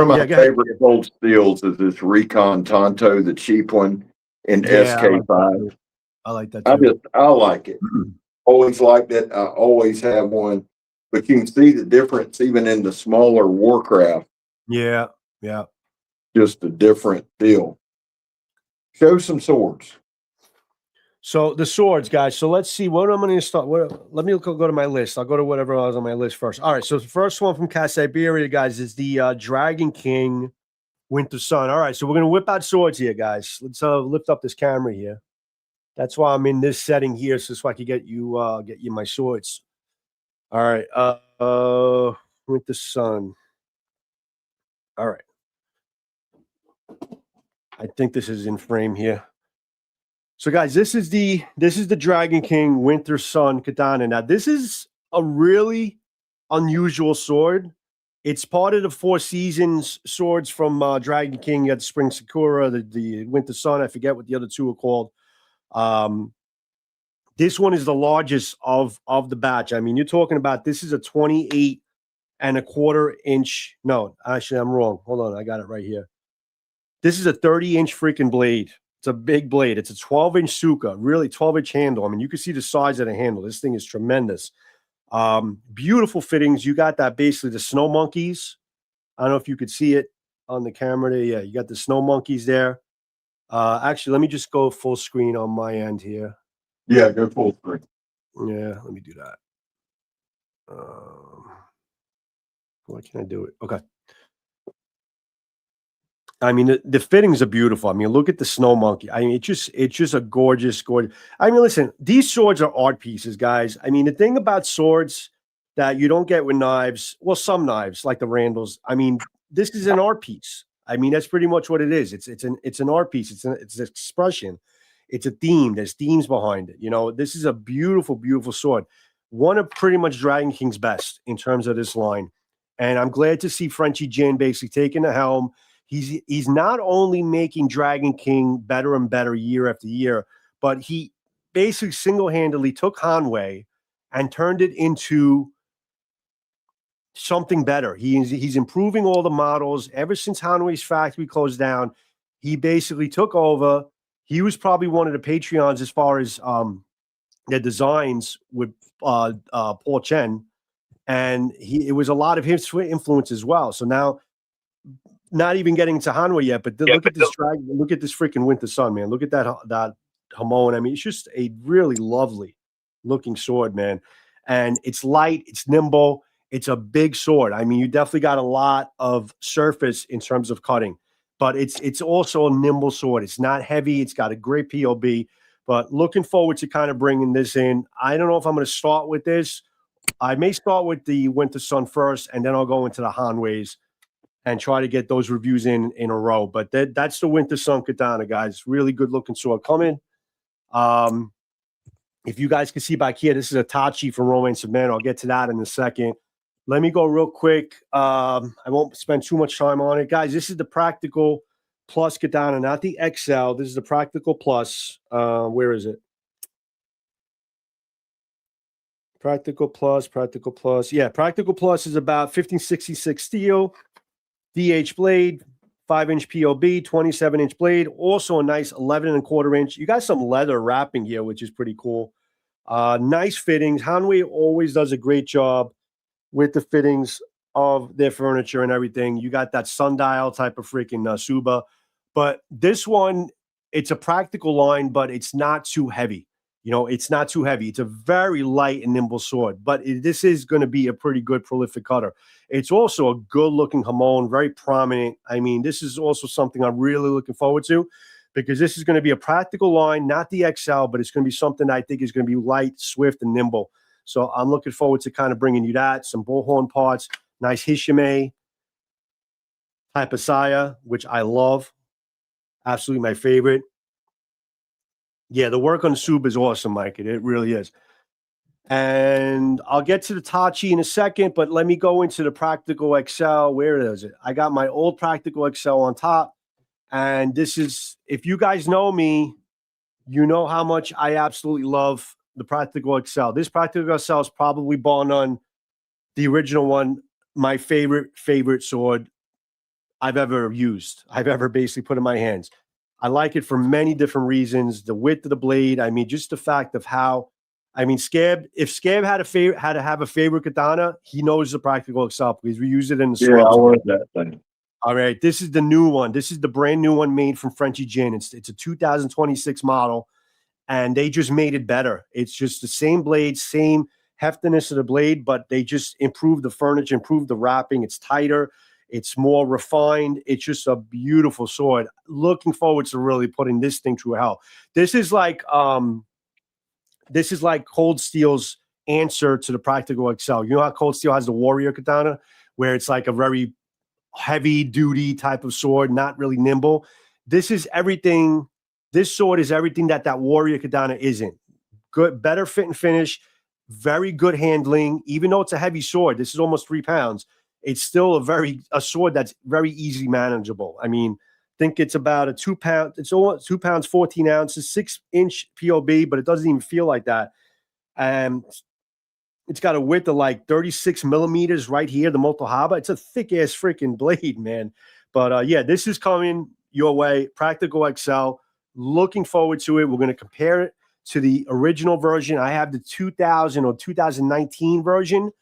my favorite cold steels is this Recon Tonto, the cheap one in SK5. I like that too. I like it. Always liked it. I always have one. But you can see the difference even in the smaller Warcraft. Yeah. Just a different deal. Show some swords. So the swords, guys. So let's see what I'm going to start. Let me go to my list. I'll go to whatever was on my list first. All right. So the first one from Siberia, guys, is the Dragon King Winter Sun. All right. So we're going to whip out swords here, guys. Let's lift up this camera here. That's why I'm in this setting here, so I can get you my swords. All right. Winter Sun. All right. I think this is in frame here. So, guys, this is the Dragon King Winter Sun Katana. Now, this is a really unusual sword. It's part of the Four Seasons swords from Dragon King. You got the Spring Sakura, the Winter Sun. I forget what the other two are called. This one is the largest of the batch. I mean, you're talking about this is a 28 1/4 inch. No, actually, I'm wrong. Hold on. I got it right here. This is a 30-inch freaking blade. It's a big blade. It's a 12-inch Suka, really 12-inch handle. I mean, you can see the size of the handle. This thing is tremendous. Beautiful fittings. You got that basically the snow monkeys. I don't know if you could see it on the camera there. Yeah, you got the snow monkeys there. Actually, let me just go full screen on my end here. Yeah, go full screen. Yeah, let me do that. Why can't I do it? Okay. I mean, the fittings are beautiful. I mean, look at the snow monkey. I mean, it's just a gorgeous. I mean, listen, these swords are art pieces, guys. I mean, the thing about swords that you don't get with knives, well, some knives like the Randalls. I mean, this is an art piece. I mean, that's pretty much what it is. It's an art piece. It's an expression. It's a theme. There's themes behind it. You know, this is a beautiful, beautiful sword. One of pretty much Dragon King's best in terms of this line. And I'm glad to see Frenchie Jin basically taking the helm. He's not only making Dragon King better and better year after year, but he basically single-handedly took Hanwei and turned it into something better. He's improving all the models. Ever since Hanwei's factory closed down, he basically took over. He was probably one of the Patreons as far as their designs with Paul Chen. And it was a lot of his influence as well. So now, not even getting to Hanwei yet, but look at this dragon. Look at this freaking Winter Sun, man. Look at that Hamon. I mean, it's just a really lovely looking sword, man. And it's light, it's nimble, it's a big sword. I mean, you definitely got a lot of surface in terms of cutting, but it's also a nimble sword. It's not heavy. It's got a great POB. But looking forward to kind of bringing this in. I don't know if I'm going to start with this. I may start with the Winter Sun first, and then I'll go into the Hanweis and try to get those reviews in a row. But that's the Winter Sun Katana, guys. Really good looking sword coming. If you guys can see back here, this is a Tachi from Romance of Man. I'll get to that in a second. Let me go real quick. I won't spend too much time on it. Guys, this is the Practical Plus Katana, not the XL. This is the Practical Plus. Where is it? Practical Plus. Yeah, Practical Plus is about 1566 steel, DH blade, 5-inch POB, 27-inch blade. Also a nice 11.25-inch. You got some leather wrapping here, which is pretty cool. Nice fittings. Hanwei always does a great job with the fittings of their furniture and everything. You got that sundial type of freaking Suba. But this one, it's a practical line, but it's not too heavy. You know, it's not too heavy. It's a very light and nimble sword, but this is going to be a pretty good prolific cutter. It's also a good-looking Hamon, very prominent. I mean, this is also something I'm really looking forward to because this is going to be a practical line, not the XL, but it's going to be something I think is going to be light, swift, and nimble. So I'm looking forward to kind of bringing you that. Some bullhorn parts, nice Hishime type of saya, which I love. Absolutely my favorite. Yeah, the work on the Sub is awesome, Mike. It really is. And I'll get to the Tachi in a second, but let me go into the Practical XL. Where is it? I got my old Practical XL on top. And this is, if you guys know me, you know how much I absolutely love the Practical XL. This Practical XL is probably, bar none, the original one, my favorite sword I've ever used. I've ever basically put in my hands. I like it for many different reasons. The width of the blade. I mean, just the fact of how. I mean, Scab. If Scab had to have a favorite katana, he knows the Practical XL because we use it in the sword. Yeah, I wanted that thing. All right, this is the new one. This is the brand new one made from Frenchie Jin. It's a 2026 model, and they just made it better. It's just the same blade, same heftiness of the blade, but they just improved the furniture, improved the wrapping. It's tighter. It's more refined. It's just a beautiful sword. Looking forward to really putting this thing through hell. This is like Cold Steel's answer to the Practical XL. You know how Cold Steel has the Warrior Katana, where it's like a very heavy duty type of sword, not really nimble. This is everything. This sword is everything that Warrior Katana isn't. Good, better fit and finish, very good handling. Even though it's a heavy sword, this is almost 3 pounds. It's still a sword that's very easy manageable. I mean, I think it's about a 2 pound. It's almost 2 pounds, 14 ounces, 6-inch POB, but it doesn't even feel like that. It's got a width of like 36 millimeters right here, the Motohaba. It's a thick ass freaking blade, man. But yeah, this is coming your way. Practical XL. Looking forward to it. We're going to compare it to the original version. I have the 2000 or 2019 version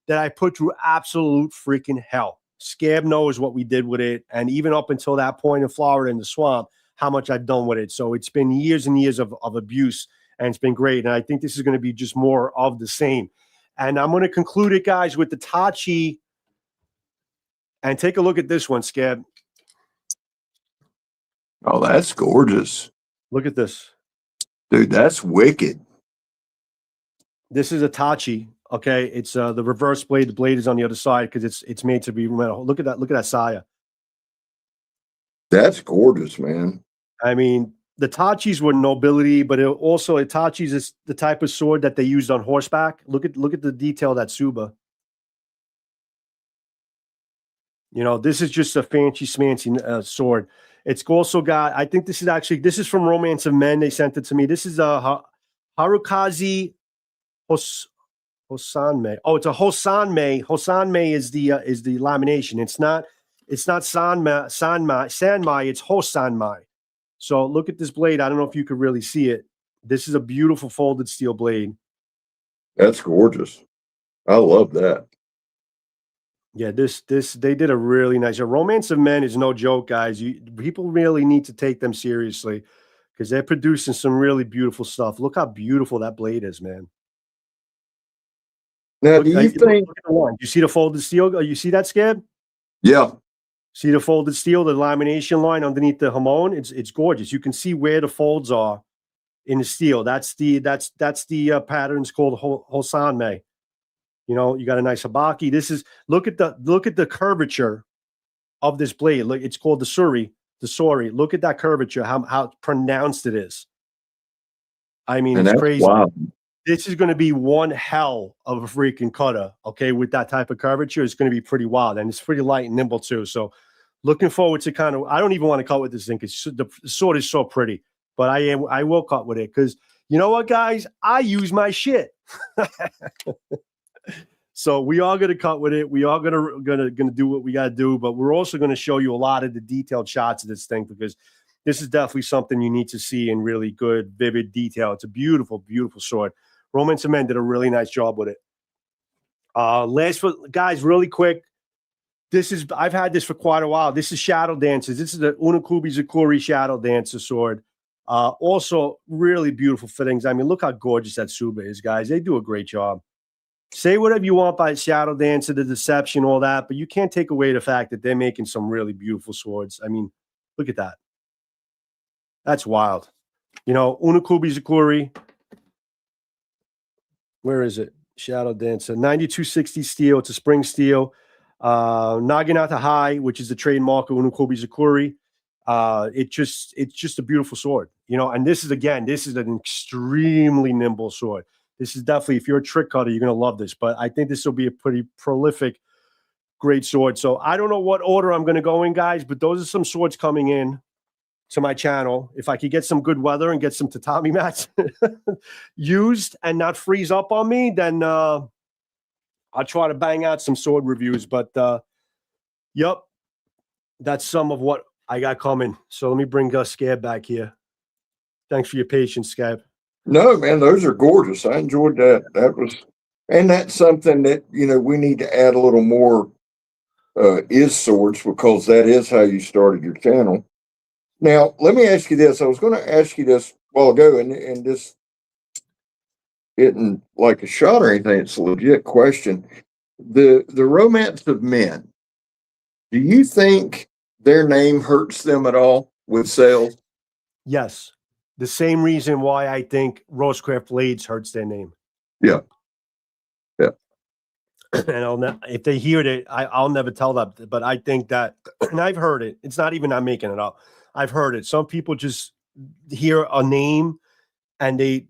that I put through absolute freaking hell. Scab knows what we did with it. And even up until that point in Florida in the swamp, how much I've done with it. So it's been years and years of abuse, and it's been great. And I think this is going to be just more of the same. And I'm going to conclude it, guys, with the Tachi. And take a look at this one, Scab. Oh, that's gorgeous. Look at this. Dude, that's wicked. This is a Tachi. Okay, it's the reverse blade. The blade is on the other side because it's made to be metal. Look at that. Look at that saya. That's gorgeous, man. I mean, the Tachis were nobility, but Itachi's is the type of sword that they used on horseback. Look at the detail of that Tsuba. You know, this is just a fancy smancy sword. It's also got, I think this is from Romance of Men. They sent it to me. This is a Harukaze Hosanmei. Oh, it's a Hosanmei. Hosanmei is the lamination. It's not Sanmai, it's Hosanmai. So look at this blade. I don't know if you could really see it. This is a beautiful folded steel blade. That's gorgeous. I love that. Yeah, this they did a really nice job. Romance of Men is no joke, guys. People really need to take them seriously because they're producing some really beautiful stuff. Look how beautiful that blade is, man. Now, do you think? Look at the one. You see the folded steel? You see that, Scab? Yeah. See the folded steel, the lamination line underneath the hamon? It's gorgeous. You can see where the folds are in the steel. That's the patterns called Hosanmei. You know, you got a nice habaki. This is look at the curvature of this blade. Look, it's called the suri. Look at that curvature, how pronounced it is. I mean, it's crazy. Wow. This is going to be one hell of a freaking cutter. Okay, with that type of curvature, it's going to be pretty wild, and it's pretty light and nimble too. So, looking forward to kind of. I don't even want to cut with this thing because the sword is so pretty, but I will cut with it because you know what, guys, I use my shit. So we are going to cut with it. We are gonna do what we got to do, but we're also going to show you a lot of the detailed shots of this thing because this is definitely something you need to see in really good, vivid detail. It's a beautiful, beautiful sword. Romance of Men did a really nice job with it. Guys, really quick. I've had this for quite a while. This is Shadow Dancers. This is the Unukubi Zakuri Shadow Dancer sword. Also, really beautiful fittings. I mean, look how gorgeous that Tsuba is, guys. They do a great job. Say whatever you want by Shadow Dancer, the deception, all that, but you can't take away the fact that they're making some really beautiful swords. I mean, look at that. That's wild. You know, Unukubi Zakuri. Where is it? Shadow Dancer. 9260 steel. It's a spring steel. Naginata High, which is the trademark of Unukobi Zakuri. It's just a beautiful sword. You know, and this is an extremely nimble sword. This is definitely, if you're a trick cutter, you're going to love this. But I think this will be a pretty prolific, great sword. So I don't know what order I'm going to go in, guys, but those are some swords coming in to my channel. If I could get some good weather and get some tatami mats used and not freeze up on me, then I'll try to bang out some sword reviews. But yep, that's some of what I got coming. So let me bring Scab back here. Thanks for your patience, Scab. No, man, those are gorgeous. I enjoyed that. And that's something that, you know, we need to add a little more is swords because that is how you started your channel. Now, let me ask you this. I was going to ask you this a while ago, and this isn't like a shot or anything. It's a legit question. The Romance of Men, do you think their name hurts them at all with sales? Yes. The same reason why I think Rosecraft Blades hurts their name. Yeah. Yeah. And if they hear it, I'll never tell them. But I think that, and I've heard it. It's not even I'm making it up. I've heard it. Some people just hear a name and they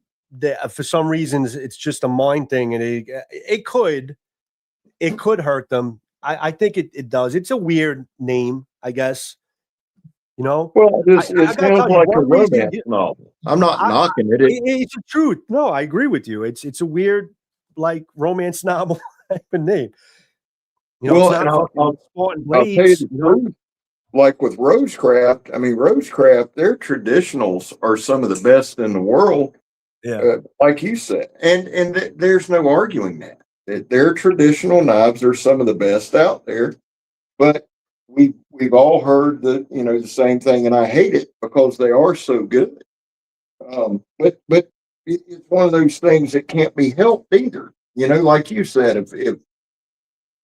for some reason it's just a mind thing, and it could hurt them. I think it does. It's a weird name, I guess. You know, well, it sounds like a romance novel. I'm not knocking it. It's the truth. No, I agree with you. It's a weird, like, romance novel type of name. You know, well, I'll tell you the truth. Like with Rosecraft, I mean, Rosecraft, their traditionals are some of the best in the world. Yeah, like you said, and there's no arguing that their traditional knives are some of the best out there. But we've all heard the same thing, and I hate it because they are so good. But it's one of those things that can't be helped either. You know, like you said, if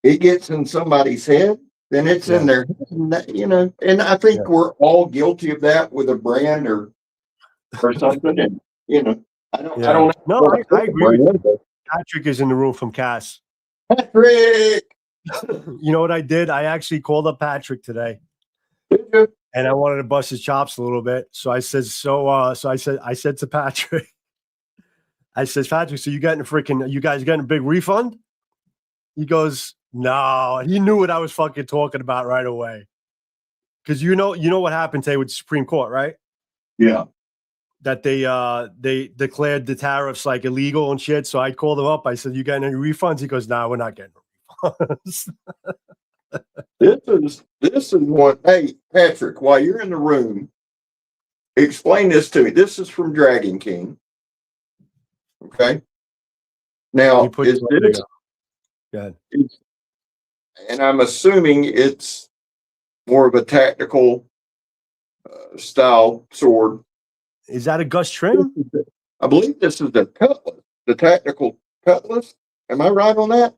it gets in somebody's head, then it's in their head, you know. And I think we're all guilty of that with a brand or something. And you know, I don't. No, I agree with you. Patrick is in the room from Cass. Patrick. You know what I did? I actually called up Patrick today. and I wanted to bust his chops a little bit. So I said, I said to Patrick, I says, Patrick, so you guys getting a big refund? He goes, no. He knew what I was fucking talking about right away. Because you know what happened today with the Supreme Court, right? Yeah. That they declared the tariffs like illegal and shit. So I called him up. I said, you getting any refunds? He goes, nah, we're not getting refunds. This is what, hey, Patrick, while you're in the room, explain this to me. This is from Dragon King. Okay. Now, is this, and I'm assuming it's more of a tactical style sword. Is that a Gus trim? I believe this is the cutlass, the tactical cutlass. Am I right on that?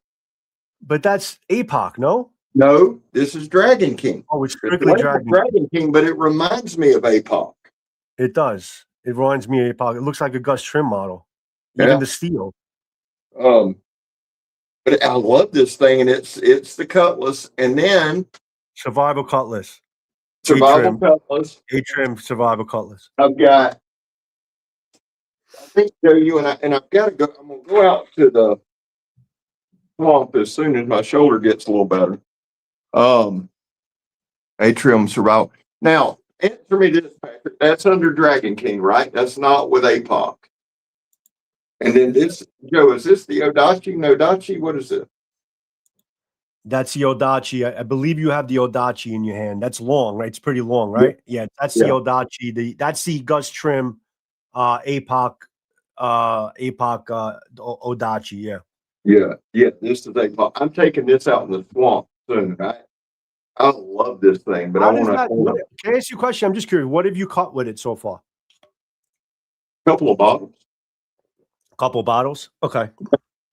But that's APOC, no? No, this is Dragon King. Oh, it's strictly Dragon King, but it reminds me of APOC. It does. It reminds me of APOC. It looks like a Gus trim model. Even the steel. But I love this thing, and it's the cutlass, and then survival cutlass. Survival cutlass. A-trim survival cutlass. I've got, I think you and I've got to go. I'm gonna go out to the swamp as soon as my shoulder gets a little better. A-trim survival. Now, answer me this, Patrick. That's under Dragon King, right? That's not with APOC. And then this, Joe, is this the Odachi? Nodachi? What is it? That's the Odachi. I believe you have the Odachi in your hand. That's long, right? It's pretty long, right? Yeah, that's the Odachi. That's the Gus trim APOC Odachi, Yeah, this is APOC. I'm taking this out in the swamp soon. I love this thing, but can I ask you a question? I'm just curious. What have you caught with it so far? A couple of bottles. Couple bottles? Okay.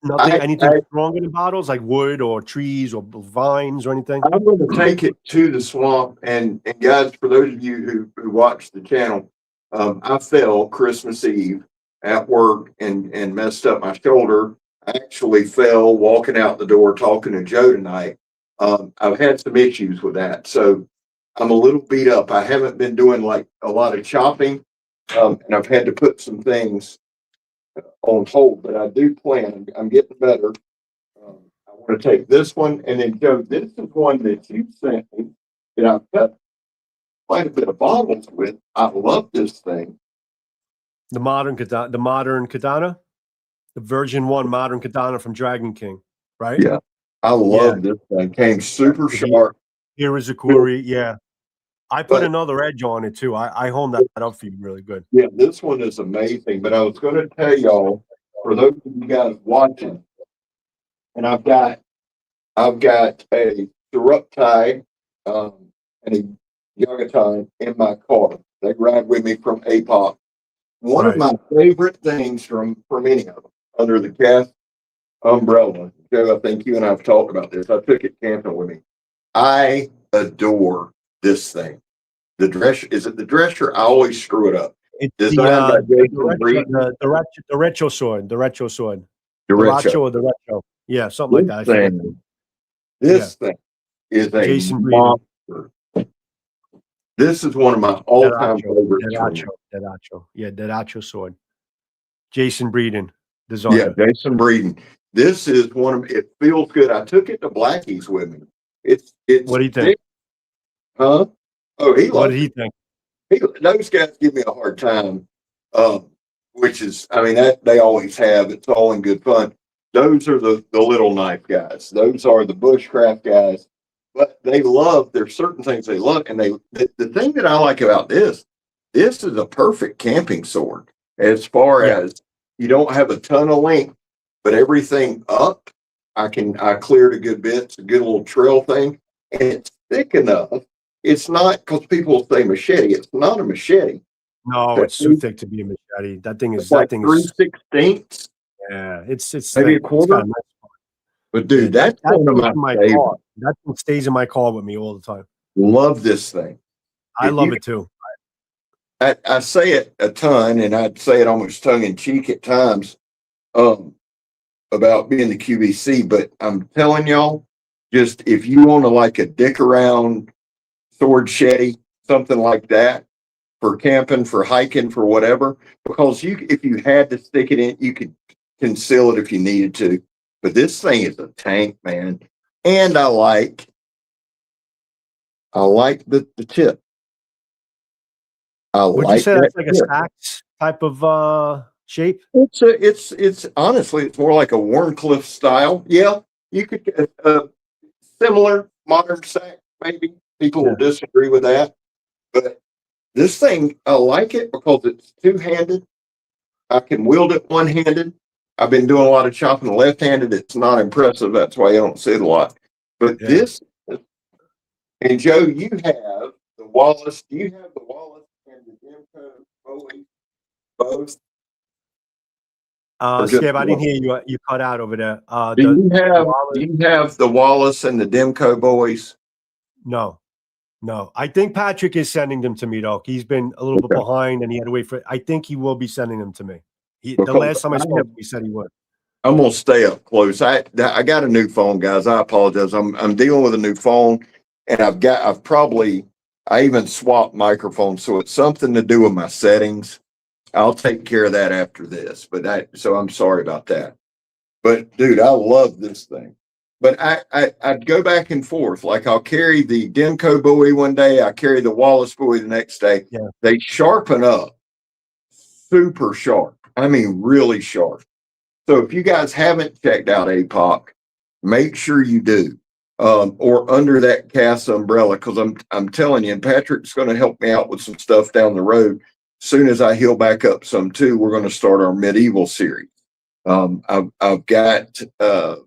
Nothing, anything stronger than bottles, like wood or trees or vines or anything? I'm going to take it to the swamp. And guys, for those of you who watch the channel, I fell Christmas Eve at work and messed up my shoulder. I actually fell walking out the door talking to Joe tonight. I've had some issues with that. So I'm a little beat up. I haven't been doing like a lot of chopping, and I've had to put some things on hold, but I do plan. I'm getting better. I want to take this one, and then Joe, this is one that you sent me that I've got quite a bit of bottles with. I love this thing. The modern katana, the version 1 modern katana from Dragon King, right? Yeah, I love this thing. Came super sharp. Here is a Kuri, yeah. I put another edge on it too. I honed that up for you really good. Yeah, this one is amazing. But I was going to tell y'all, for those of you guys watching, and I've got a Suruptai and a Yagatai in my car. They ride with me from APOC. One of my favorite things from any of them under the cast umbrella. Joe, I think you and I have talked about this. I took it camping with me. I adore this thing. The Drescher, is it the Drescher? I always screw it up. It's the retro sword. The retro sword. The retro or the retro. Yeah, something like that. This thing is a Jason monster. This is one of my all-time favorites. Deracho. Yeah, Deracho sword. Jason Breeden designer. Yeah, Jason Breeden. This is one of, it feels good. I took it to Blackie's with me. It's what do you think? Huh? Oh, what did he think? Those guys give me a hard time, which is, I mean, that they always have. It's all in good fun. Those are the little knife guys. Those are the bushcraft guys. But they love, there's certain things they love. And the thing that I like about this is a perfect camping sword. As far as you don't have a ton of length, but everything up, I cleared a good bit. It's a good little trail thing. And it's thick enough. It's not, because people say machete. It's not a machete. No, it's too thick to be a machete. That thing is like 3/16. Yeah, it's maybe a quarter. But dude, that's one of my favorites. That one stays in my car with me all the time. Love this thing. I love it too. I say it a ton, and I'd say it almost tongue in cheek at times about being the QVC. But I'm telling y'all, just if you want to like a dick around sword shetty, something like that for camping, for hiking, for whatever, because if you had to stick it in, you could conceal it if you needed to. But this thing is a tank, man. And I like the tip. Would you say that's like a sax type of shape? It's honestly, it's more like a Warncliffe style. Yeah, you could similar modern sax, maybe. People will disagree with that, but this thing, I like it because it's two-handed. I can wield it one-handed. I've been doing a lot of chopping left-handed. It's not impressive. That's why I don't see it a lot. But this, and Joe, you have the Wallace. Do you have the Wallace and the Demco Bowie both? Scab, I didn't hear you. You cut out over there. Do you have the Wallace and the Demco Bowies? No. I think Patrick is sending them to me, though. He's been a little bit behind, and he had to wait for it. I think he will be sending them to me. The last time I spoke, he said he would. I'm gonna stay up close. I got a new phone, guys. I apologize. I'm dealing with a new phone, and I even swapped microphones, so it's something to do with my settings. I'll take care of that after this. So I'm sorry about that. But dude, I love this thing. But I'd go back and forth. Like I'll carry the Demco buoy one day, I carry the Wallace buoy the next day. Yeah. They sharpen up, super sharp. I mean, really sharp. So if you guys haven't checked out APOC, make sure you do. Or under that cast umbrella, because I'm telling you, and Patrick's going to help me out with some stuff down the road. As soon as I heal back up some too, we're going to start our medieval series. I've got the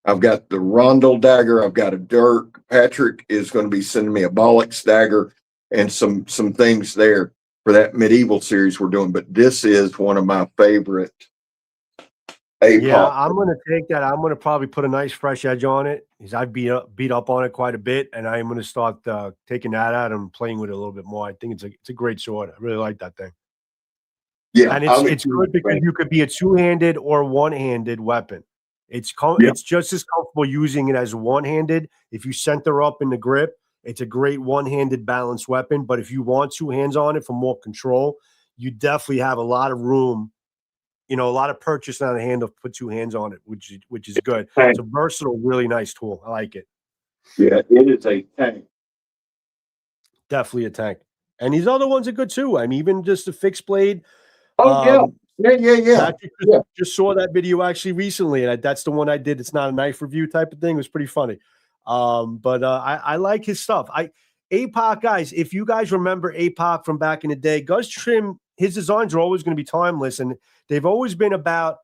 Rondel dagger. I've got a dirk. Patrick is going to be sending me a Bollocks dagger and some things there for that medieval series we're doing. But this is one of my favorite APOC. Yeah, I'm going to take that. I'm going to probably put a nice fresh edge on it because I've beat up on it quite a bit, and I'm going to start taking that out and playing with it a little bit more. I think it's a great sword. I really like that thing. Yeah, and it's good because you could be a two-handed or one-handed weapon. It's just as comfortable using it as one-handed. If you center up in the grip, it's a great one-handed balanced weapon. But if you want two hands on it for more control, you definitely have a lot of room. A lot of purchase on the handle to put two hands on it, which is good. It's a versatile, really nice tool. I like it. Yeah, it is a tank. Definitely a tank. And these other ones are good too. I mean, even just a fixed blade. Oh, yeah. Just saw that video actually recently, and that's the one I did. It's not a knife review type of thing. It was pretty funny. But I like his stuff. APOC, guys, if you guys remember APOC from back in the day, Gus Trim, his designs are always going to be timeless, and they've always been about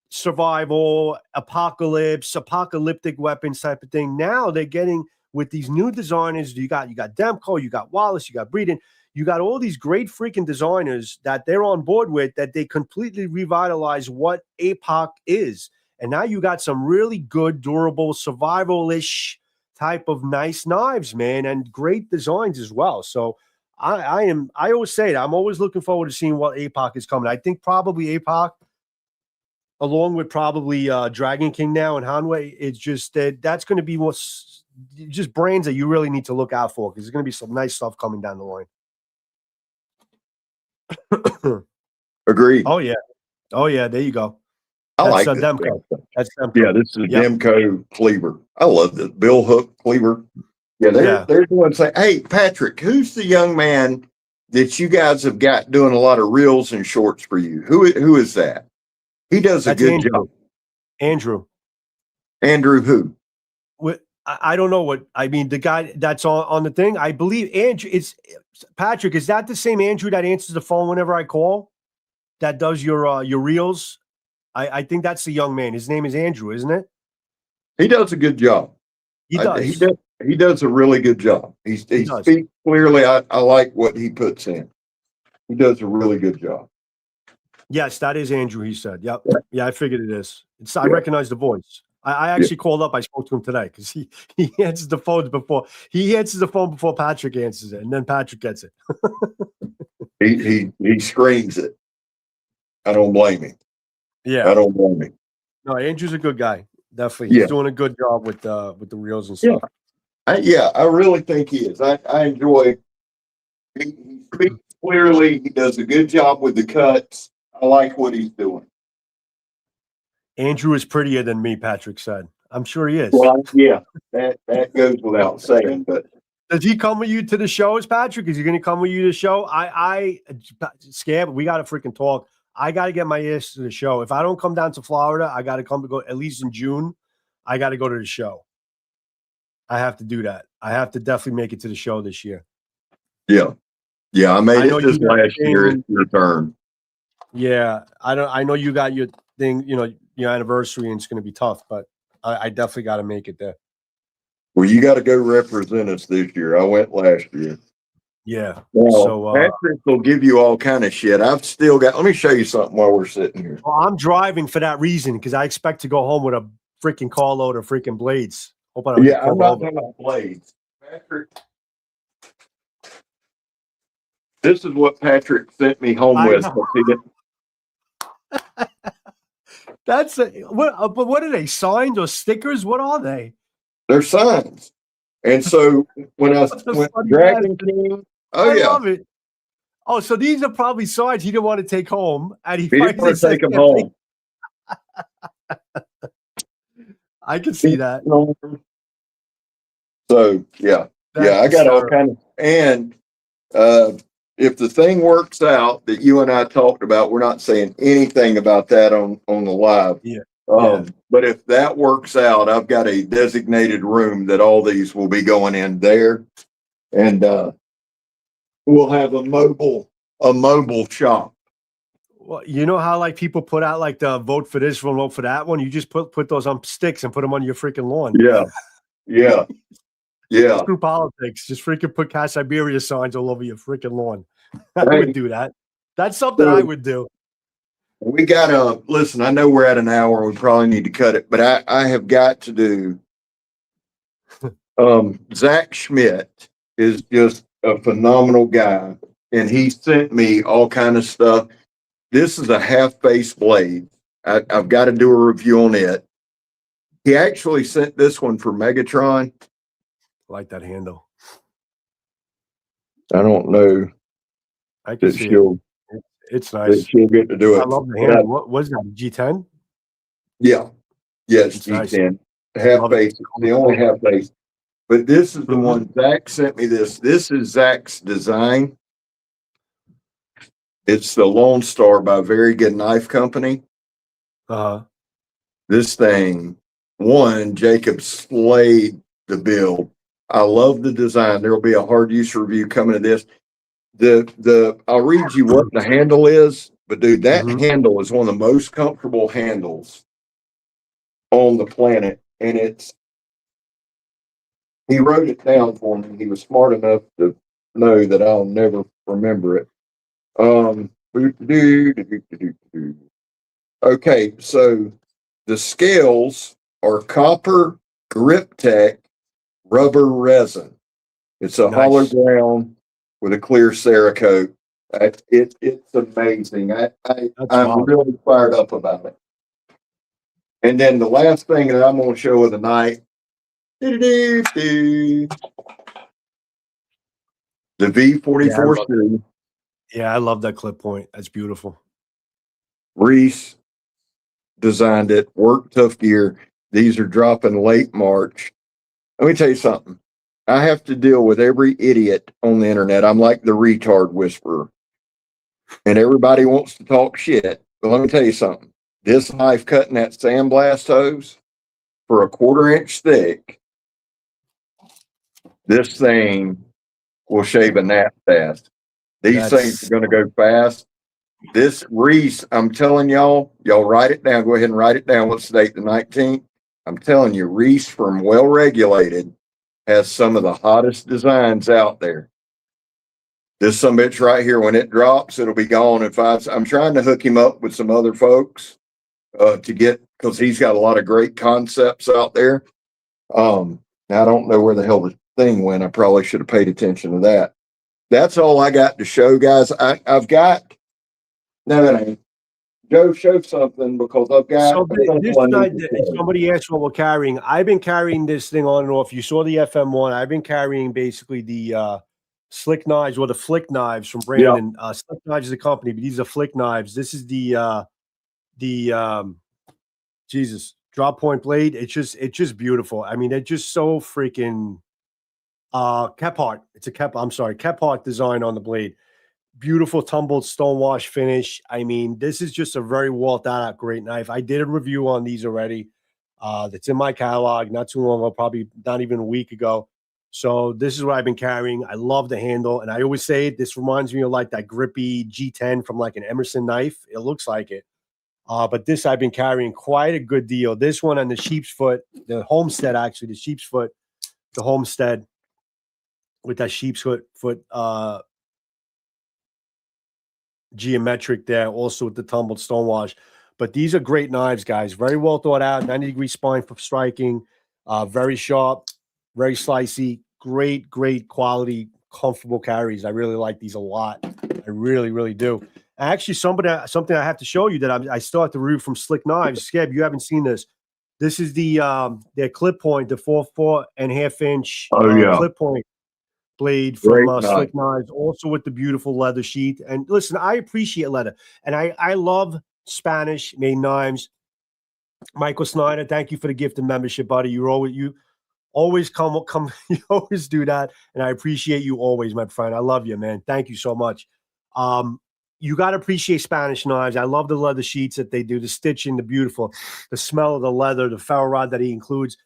survival, apocalyptic weapons type of thing. Now they're getting with these new designers. You got Demco, you got Wallace, you got Breeden. You got all these great freaking designers that they're on board with, that they completely revitalize what APOC is. And now you got some really good, durable, survival-ish type of nice knives, man, and great designs as well. So I always say that I'm always looking forward to seeing what APOC is coming. I think probably APOC, along with probably Dragon King now and Hanwei, it's just that's going to be what's just brands that you really need to look out for, because there's going to be some nice stuff coming down the line. Agreed. Oh yeah. There you go. I like Demco. That's Demco. Yeah, this is a Demco cleaver. I love this bill hook cleaver. Yeah, they're the ones saying, "Hey, Patrick, who's the young man that you guys have got doing a lot of reels and shorts for you? Who is that? He does a good job." Andrew who? I don't know what I mean. The guy that's on the thing, I believe Andrew is Patrick. Is that the same Andrew that answers the phone whenever I call? That does your reels? I think that's the young man. His name is Andrew, isn't it? He does a good job. He does. He does a really good job. He speaks clearly. I like what he puts in. He does a really good job. Yes, that is Andrew. He said, "Yep, yeah, I figured it is." I recognize the voice. I actually called up. I spoke to him today because he answers the phone before Patrick answers it, and then Patrick gets it. he screams it. I don't blame him. Yeah, I don't blame him. No, Andrew's a good guy. Definitely, he's doing a good job with the reels and stuff. I really think he is. I enjoy. He speaks clearly. He does a good job with the cuts. I like what he's doing. Andrew is prettier than me, Patrick said. I'm sure he is. Well, yeah, that goes without saying. But does he come with you to the shows, Patrick? Is he going to come with you to the show? Scab, we got to freaking talk. I got to get my ass to the show. If I don't come down to Florida, I got to come to go at least in June. I got to go to the show. I have to do that. I have to definitely make it to the show this year. Yeah. I made it this last year. It's your turn. Yeah, I know you got your thing, your anniversary, and it's going to be tough, but I definitely got to make it there. Well, you got to go represent us this year. I went last year. Yeah. Well, so Patrick will give you all kind of shit. I've still got. Let me show you something while we're sitting here. Well, I'm driving for that reason because I expect to go home with a freaking carload of freaking blades. I'm not talking about blades, Patrick. This is what Patrick sent me home with. That's what? But what are they? Signs or stickers? What are they? They're signs. And so when I went Dragon King, I love it. Oh, so these are probably signs he didn't want to take home, and he didn't want to take them home. I can see that. So I got all kind of. And if the thing works out that you and I talked about, we're not saying anything about that on the live. Yeah. But if that works out, I've got a designated room that all these will be going in there, and we'll have a mobile shop. Well, you know how like people put out like the vote for this one, vote for that one. You just put those on sticks and put them on your freaking lawn. Yeah. Screw politics. Just freaking put Cat Siberia signs all over your freaking lawn. I would do that. That's something I would do. We got listen, I know we're at an hour. We probably need to cut it, but I have got to do. Zach Schmidt is just a phenomenal guy, and he sent me all kind of stuff. This is a half-face blade. I've got to do a review on it. He actually sent this one for Megatron. I like that handle. I don't know. I can see it. It's nice. She'll get to do it. I love the handle. What was that? G10? Yeah. Yes, G10. Half face. The only half face. But this is the one Zach sent me this. This is Zach's design. It's the Lone Star by Very Good Knife Company. This thing, Jacob slayed the build. I love the design. There will be a hard use review coming to this. I'll read you what the handle is, but dude, that handle is one of the most comfortable handles on the planet. And he wrote it down for me. He was smart enough to know that I'll never remember it. Okay, so the scales are copper Grip Tech rubber resin. It's a hollow ground with a clear Cerakote. It's amazing. I'm really fired up about it. And then the last thing that I'm going to show of the night, the V44C. Yeah, I love that clip point. That's beautiful. Reese designed it. Work Tough Gear. These are dropping late March. Let me tell you something. I have to deal with every idiot on the internet. I'm like the retard whisperer. And everybody wants to talk shit. But let me tell you something. This knife cutting that sandblast hose for a 1/4 inch thick, this thing will shave a gnat fast. These things are going to go fast. This Reese, I'm telling y'all write it down. Go ahead and write it down. What's the date? The 19th. I'm telling you, Reese from Well Regulated has some of the hottest designs out there. This some bitch right here, when it drops, it'll be gone. I'm trying to hook him up with some other folks to get, because he's got a lot of great concepts out there. Now I don't know where the hell the thing went. I probably should have paid attention to that. That's all I got to show, guys. I've got, no, it ain't. Joe, show something because I've got So a couple this I need night, to show. somebody asked what we're carrying. I've been carrying this thing on and off. You saw the FM1. I've been carrying basically the slick knives or the flick knives from Brandon. Slick knives is a company, but these are flick knives. This is the Jesus drop point blade. It's just beautiful. I mean, they're just so freaking Kephart. It's a Kephart design on the blade. Beautiful tumbled stonewash finish. I mean, this is just a very well thought out great knife. I did a review on these already. That's in my catalog not too long ago, probably not even a week ago. So this is what I've been carrying. I love the handle, and I always say this reminds me of like that grippy G10 from like an Emerson knife. It looks like it. But this I've been carrying quite a good deal. This one on the sheep's foot, the Homestead actually, the sheep's foot, the Homestead with that sheep's foot geometric there, also with the tumbled stonewash. But these are great knives, guys. Very well thought out, 90-degree spine for striking, very sharp, very slicey, great quality, comfortable carries. I really like these a lot. I really, really do. Actually, something I have to show you that I still have to review from Slick Knives. Scab, you haven't seen this. This is their clip point, the 4.5 inch clip point blade from Slick Knives, also with the beautiful leather sheath. And listen, I appreciate leather, and I love Spanish made knives. Michael Snyder, thank you for the gift of membership, buddy. You always come, you always do that, and I appreciate you always, my friend. I love you, man. Thank you so much. You got to appreciate Spanish knives. I love the leather sheets that they do, the stitching, the beautiful, the smell of the leather, the ferro rod that he includes.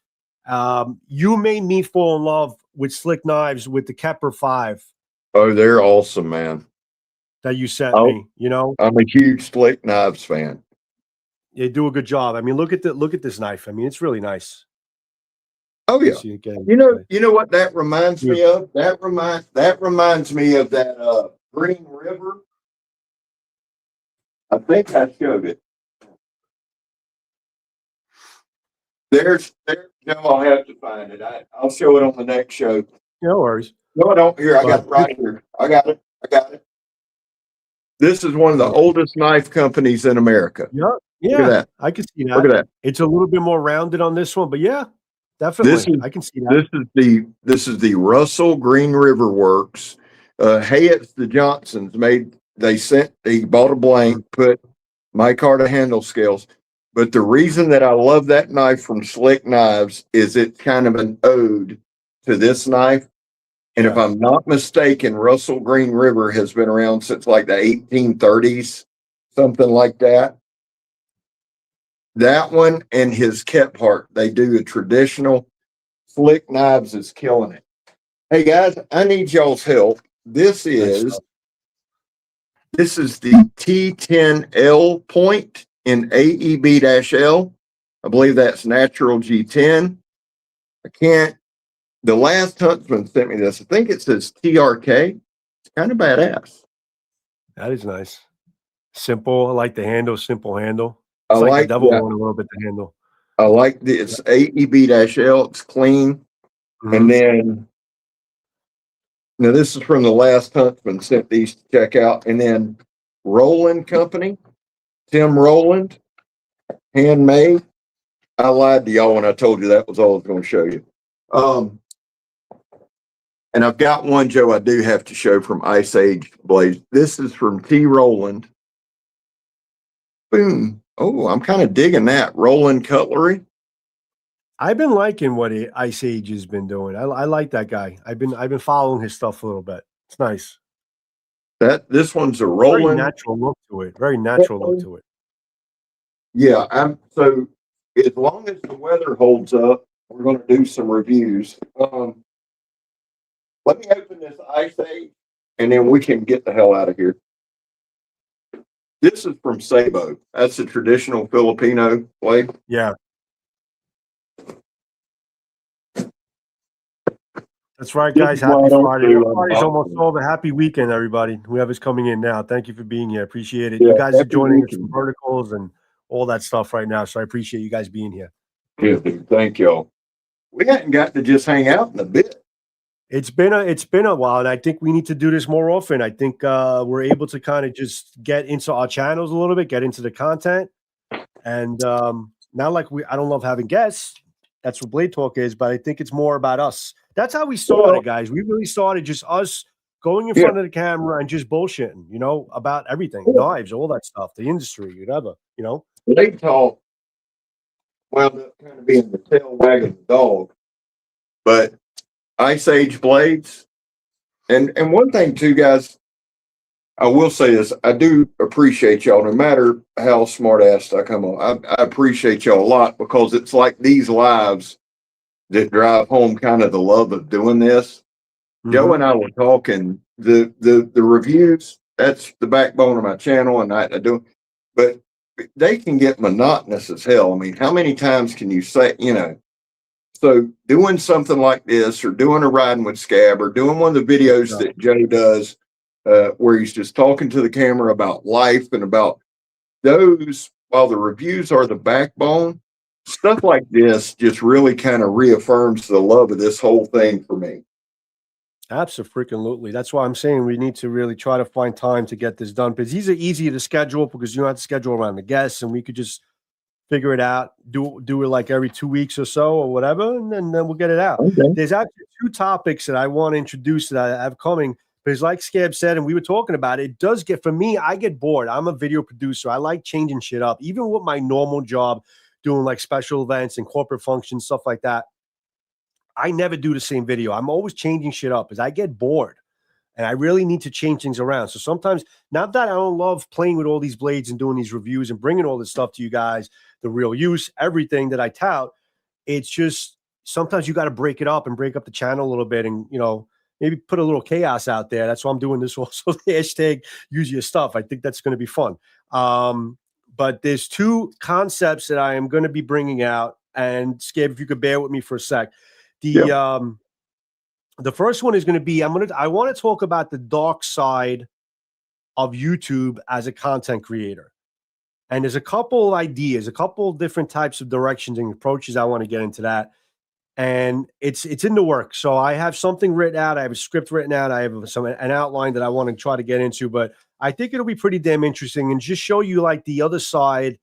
You made me fall in love with Slick Knives with the Kepler 5. Oh, they're awesome, man. That you sent me, you know. I'm a huge Slick Knives fan. They do a good job. I mean, look at this knife. I mean, it's really nice. Oh yeah. You know what that reminds me of? That reminds me of that Green River. I think I showed it. No, I'll have to find it. I'll show it on the next show. No worries. No, I don't. Here, I got it right here. I got it. This is one of the oldest knife companies in America. Yeah. Look at that. I can see that. Look at that. It's a little bit more rounded on this one, but yeah, definitely. I can see that. This is the Russell Green River Works. It's the Johnsons they bought a blank, put micarta handle scales. But the reason that I love that knife from Slick Knives is it's kind of an ode to this knife. And if I'm not mistaken, Russell Green River has been around since like the 1830s, something like that. That one and his Kephart, they do a traditional. Slick Knives is killing it. Hey guys, I need y'all's help. This is the T10L point in AEB-L. I believe that's natural G10. The last Huntsman sent me this. I think it says TRK. It's kind of badass. That is nice. Simple. I like the handle, simple handle. It's like the double one a little bit, the handle. I like it's AEB-L. It's clean. Mm-hmm. And then, now this is from the last Huntsman sent these to check out. And then Roland Company, Tim Roland, handmade. I lied to y'all when I told you that was all I was going to show you. And I've got one, Joe, I do have to show from Ice Age Blades. This is from T. Roland. Boom. Oh, I'm kind of digging that. Roland Cutlery. I've been liking what Ice Age has been doing. I like that guy. I've been following his stuff a little bit. It's nice. This one's a Roland. Very natural look to it. Very natural look to it. Yeah, so as long as the weather holds up, we're going to do some reviews. Let me open this Ice Age, and then we can get the hell out of here. This is from Sabo. That's a traditional Filipino blade. Yeah. That's right, guys. Happy Friday. Friday's almost over. Happy weekend, everybody. Whoever's coming in now, thank you for being here. Appreciate it. Yeah, you guys are joining us from verticals and all that stuff right now, so I appreciate you guys being here. Yeah, thank y'all. We hadn't got to just hang out in a bit. It's been a while, and I think we need to do this more often. I think we're able to kind of just get into our channels a little bit, get into the content, and not like I don't love having guests. That's what Blade Talk is, but I think it's more about us. That's how we started, guys. We really started just us going in front of the camera and just bullshitting, about everything, knives, all that stuff, the industry, whatever. Blade Talk wound up kind of being the tail wagging the dog, but Ice Age Blades, and one thing too, guys, I will say this: I do appreciate y'all, no matter how smart assed I come on. I appreciate y'all a lot, because it's like these lives that drive home kind of the love of doing this. Joe and I were talking, the reviews, that's the backbone of my channel, and I do, but they can get monotonous as hell. I mean, how many times can you say, so doing something like this, or doing a riding with Scab, or doing one of the videos that Joe does, where he's just talking to the camera about life and about those, while the reviews are the backbone, stuff like this just really kind of reaffirms the love of this whole thing for me. Absolutely. That's why I'm saying we need to really try to find time to get this done, because these are easy to schedule, because you don't have to schedule around the guests, and we could just figure it out, do it like every 2 weeks or so or whatever, and then we'll get it out. Okay. There's actually 2 topics that I want to introduce that I have coming, because like Scab said, and we were talking about it, does get, for me, I get bored. I'm a video producer. I like changing shit up, even with my normal job, doing like special events and corporate functions, stuff like that. I never do the same video. I'm always changing shit up because I get bored, and I really need to change things around. So sometimes, not that I don't love playing with all these blades and doing these reviews and bringing all this stuff to you guys, the real use, everything that I tout, it's just sometimes you got to break it up and break up the channel a little bit, and maybe put a little chaos out there. That's why I'm doing this also. Hashtag use your stuff. I think that's going to be fun. But there's 2 concepts that I am going to be bringing out, and Scab, if you could bear with me for a sec. The first one is going to be, I want to talk about the dark side of YouTube as a content creator. And there's a couple ideas, a couple different types of directions and approaches. I want to get into that. And it's in the works. So I have something written out. I have a script written out. I have an outline that I want to try to get into, but I think it'll be pretty damn interesting, and just show you like the other side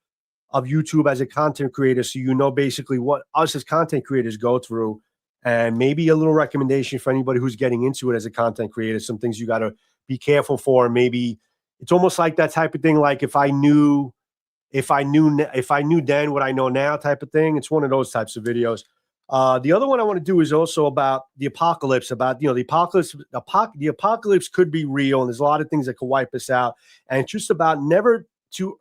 of YouTube as a content creator. So basically what us as content creators go through, and maybe a little recommendation for anybody who's getting into it as a content creator, some things you got to be careful for. Maybe it's almost like that type of thing. Like if I knew then what I know now type of thing. It's one of those types of videos. The other one I want to do is also about the apocalypse, about, the apocalypse could be real, and there's a lot of things that could wipe us out. And it's just about never too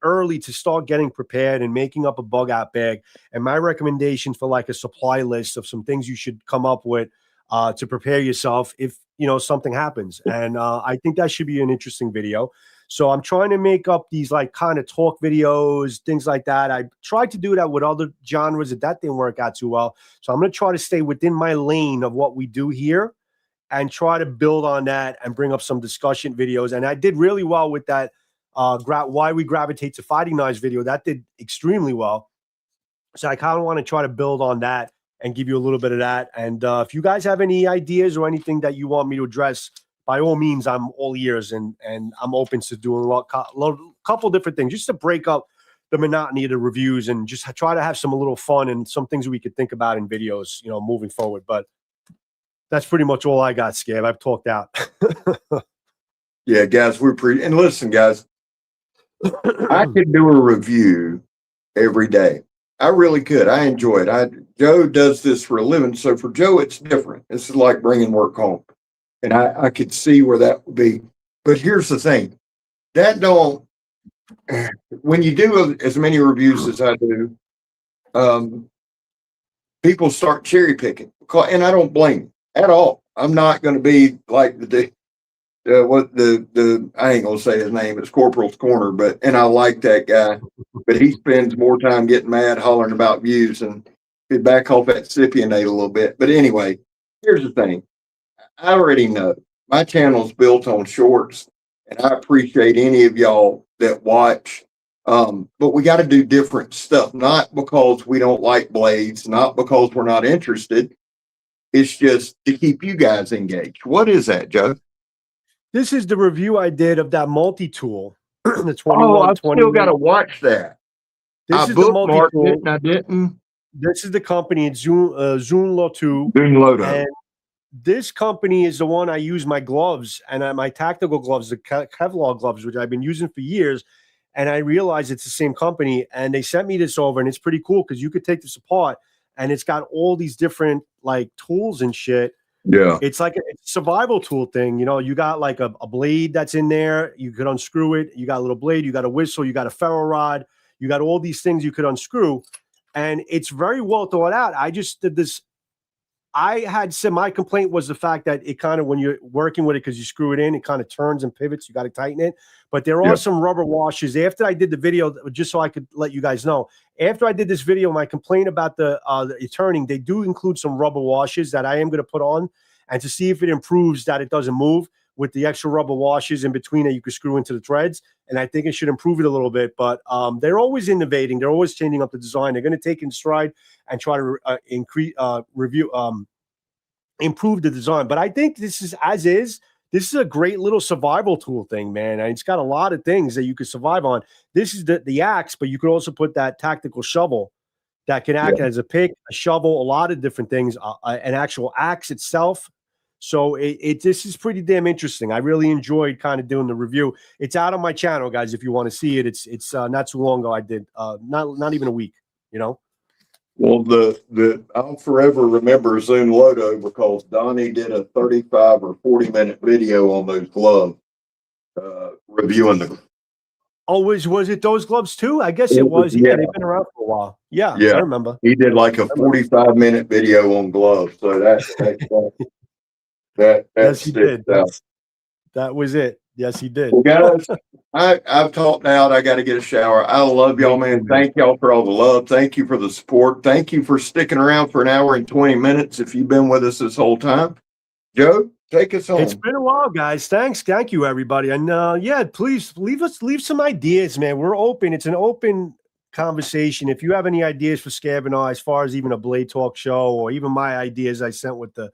early to start getting prepared and making up a bug out bag. And my recommendation for like a supply list of some things you should come up with to prepare yourself if something happens. And I think that should be an interesting video. So I'm trying to make up these like kind of talk videos, things like that. I tried to do that with other genres, that didn't work out too well. So I'm going to try to stay within my lane of what we do here and try to build on that and bring up some discussion videos. And I did really well with that why we gravitate to fighting knives video. That did extremely well. So I kind of want to try to build on that and give you a little bit of that. And if you guys have any ideas or anything that you want me to address, by all means, I'm all ears, and I'm open to doing a couple different things just to break up the monotony of the reviews and just try to have some a little fun and some things we could think about in videos, moving forward. But that's pretty much all I got, Scab. I've talked out. Yeah, guys, and listen, guys, I could do a review every day. I really could. I enjoy it. Joe does this for a living, so for Joe, it's different. This is like bringing work home, and I could see where that would be. But here's the thing: when you do as many reviews as I do, people start cherry picking, and I don't blame them at all. I'm not going to be like I ain't gonna say his name. It's Corporal's Corner, and I like that guy, but he spends more time getting mad, hollering about views, and he'd back off that Scipianate a little bit. But anyway, here's the thing: I already know my channel's built on shorts, and I appreciate any of y'all that watch. But we got to do different stuff, not because we don't like blades, not because we're not interested. It's just to keep you guys engaged. What is that, Joe? This is the review I did of that multi-tool, the Oh, 21, I've 20. still got to watch that. This I is the bookmarked it multi-tool. and I didn't. This is the company. It's Zune Lotu. Doing Lodo. And this company is the one I use my gloves and my tactical gloves, the Kevlar gloves, which I've been using for years. And I realized it's the same company. And they sent me this over, and it's pretty cool because you could take this apart and it's got all these different like tools and shit. Yeah. It's like a survival tool thing. You know, you got like a blade that's in there. You could unscrew it. You got a little blade. You got a whistle. You got a ferro rod. You got all these things you could unscrew. And it's very well thought out. I just did this. I had said my complaint was the fact that it kind of, when you're working with it, because you screw it in, it kind of turns and pivots. You got to tighten it. But there are some rubber washers. After I did the video, just so I could let you guys know, after I did this video, my complaint about the turning, they do include some rubber washers that I am going to put on, and to see if it improves that it doesn't move with the extra rubber washers in between that you could screw into the threads. And I think it should improve it a little bit. But they're always innovating. They're always changing up the design. They're going to take in stride and try to improve the design. But I think this is as is. This is a great little survival tool thing, man. And it's got a lot of things that you could survive on. This is the axe, but you could also put that tactical shovel that can act as a pick, a shovel, a lot of different things, an actual axe itself. So this is pretty damn interesting. I really enjoyed kind of doing the review. It's out on my channel, guys. If you want to see it, it's not too long ago. I did not even a week, you know. Well, I'll forever remember Zune Lodo because Donnie did a 35 or 40-minute video on those gloves, reviewing them. Oh, was it those gloves too? I guess it was. Yeah, they've been around for a while. Yeah, I remember. He did like a 45-minute video on gloves. So that yes, he did. That was it. Yes, he did. Well, guys, I've talked out. I got to get a shower. I love y'all, man. Thank y'all for all the love. Thank you for the support. Thank you for sticking around for an hour and 20 minutes if you've been with us this whole time. Joe, take us home. It's been a while, guys. Thanks. Thank you, everybody. And yeah, please leave some ideas, man. We're open. It's an open conversation. If you have any ideas for Scab and I, as far as even a Blade Talk show, or even my ideas I sent with the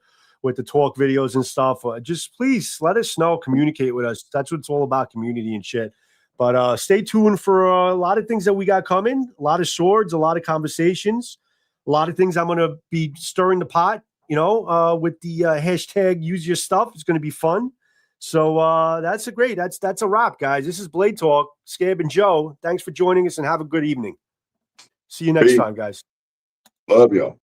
talk videos and stuff, just please let us know, communicate with us. That's what it's all about, community and shit. But stay tuned for a lot of things that we got coming, a lot of swords, a lot of conversations, a lot of things I'm going to be stirring the pot, you know, with the hashtag use your stuff. It's going to be fun. So that's a wrap, guys. This is Blade Talk, Scab and Joe. Thanks for joining us and have a good evening. See you next time, guys. Love y'all.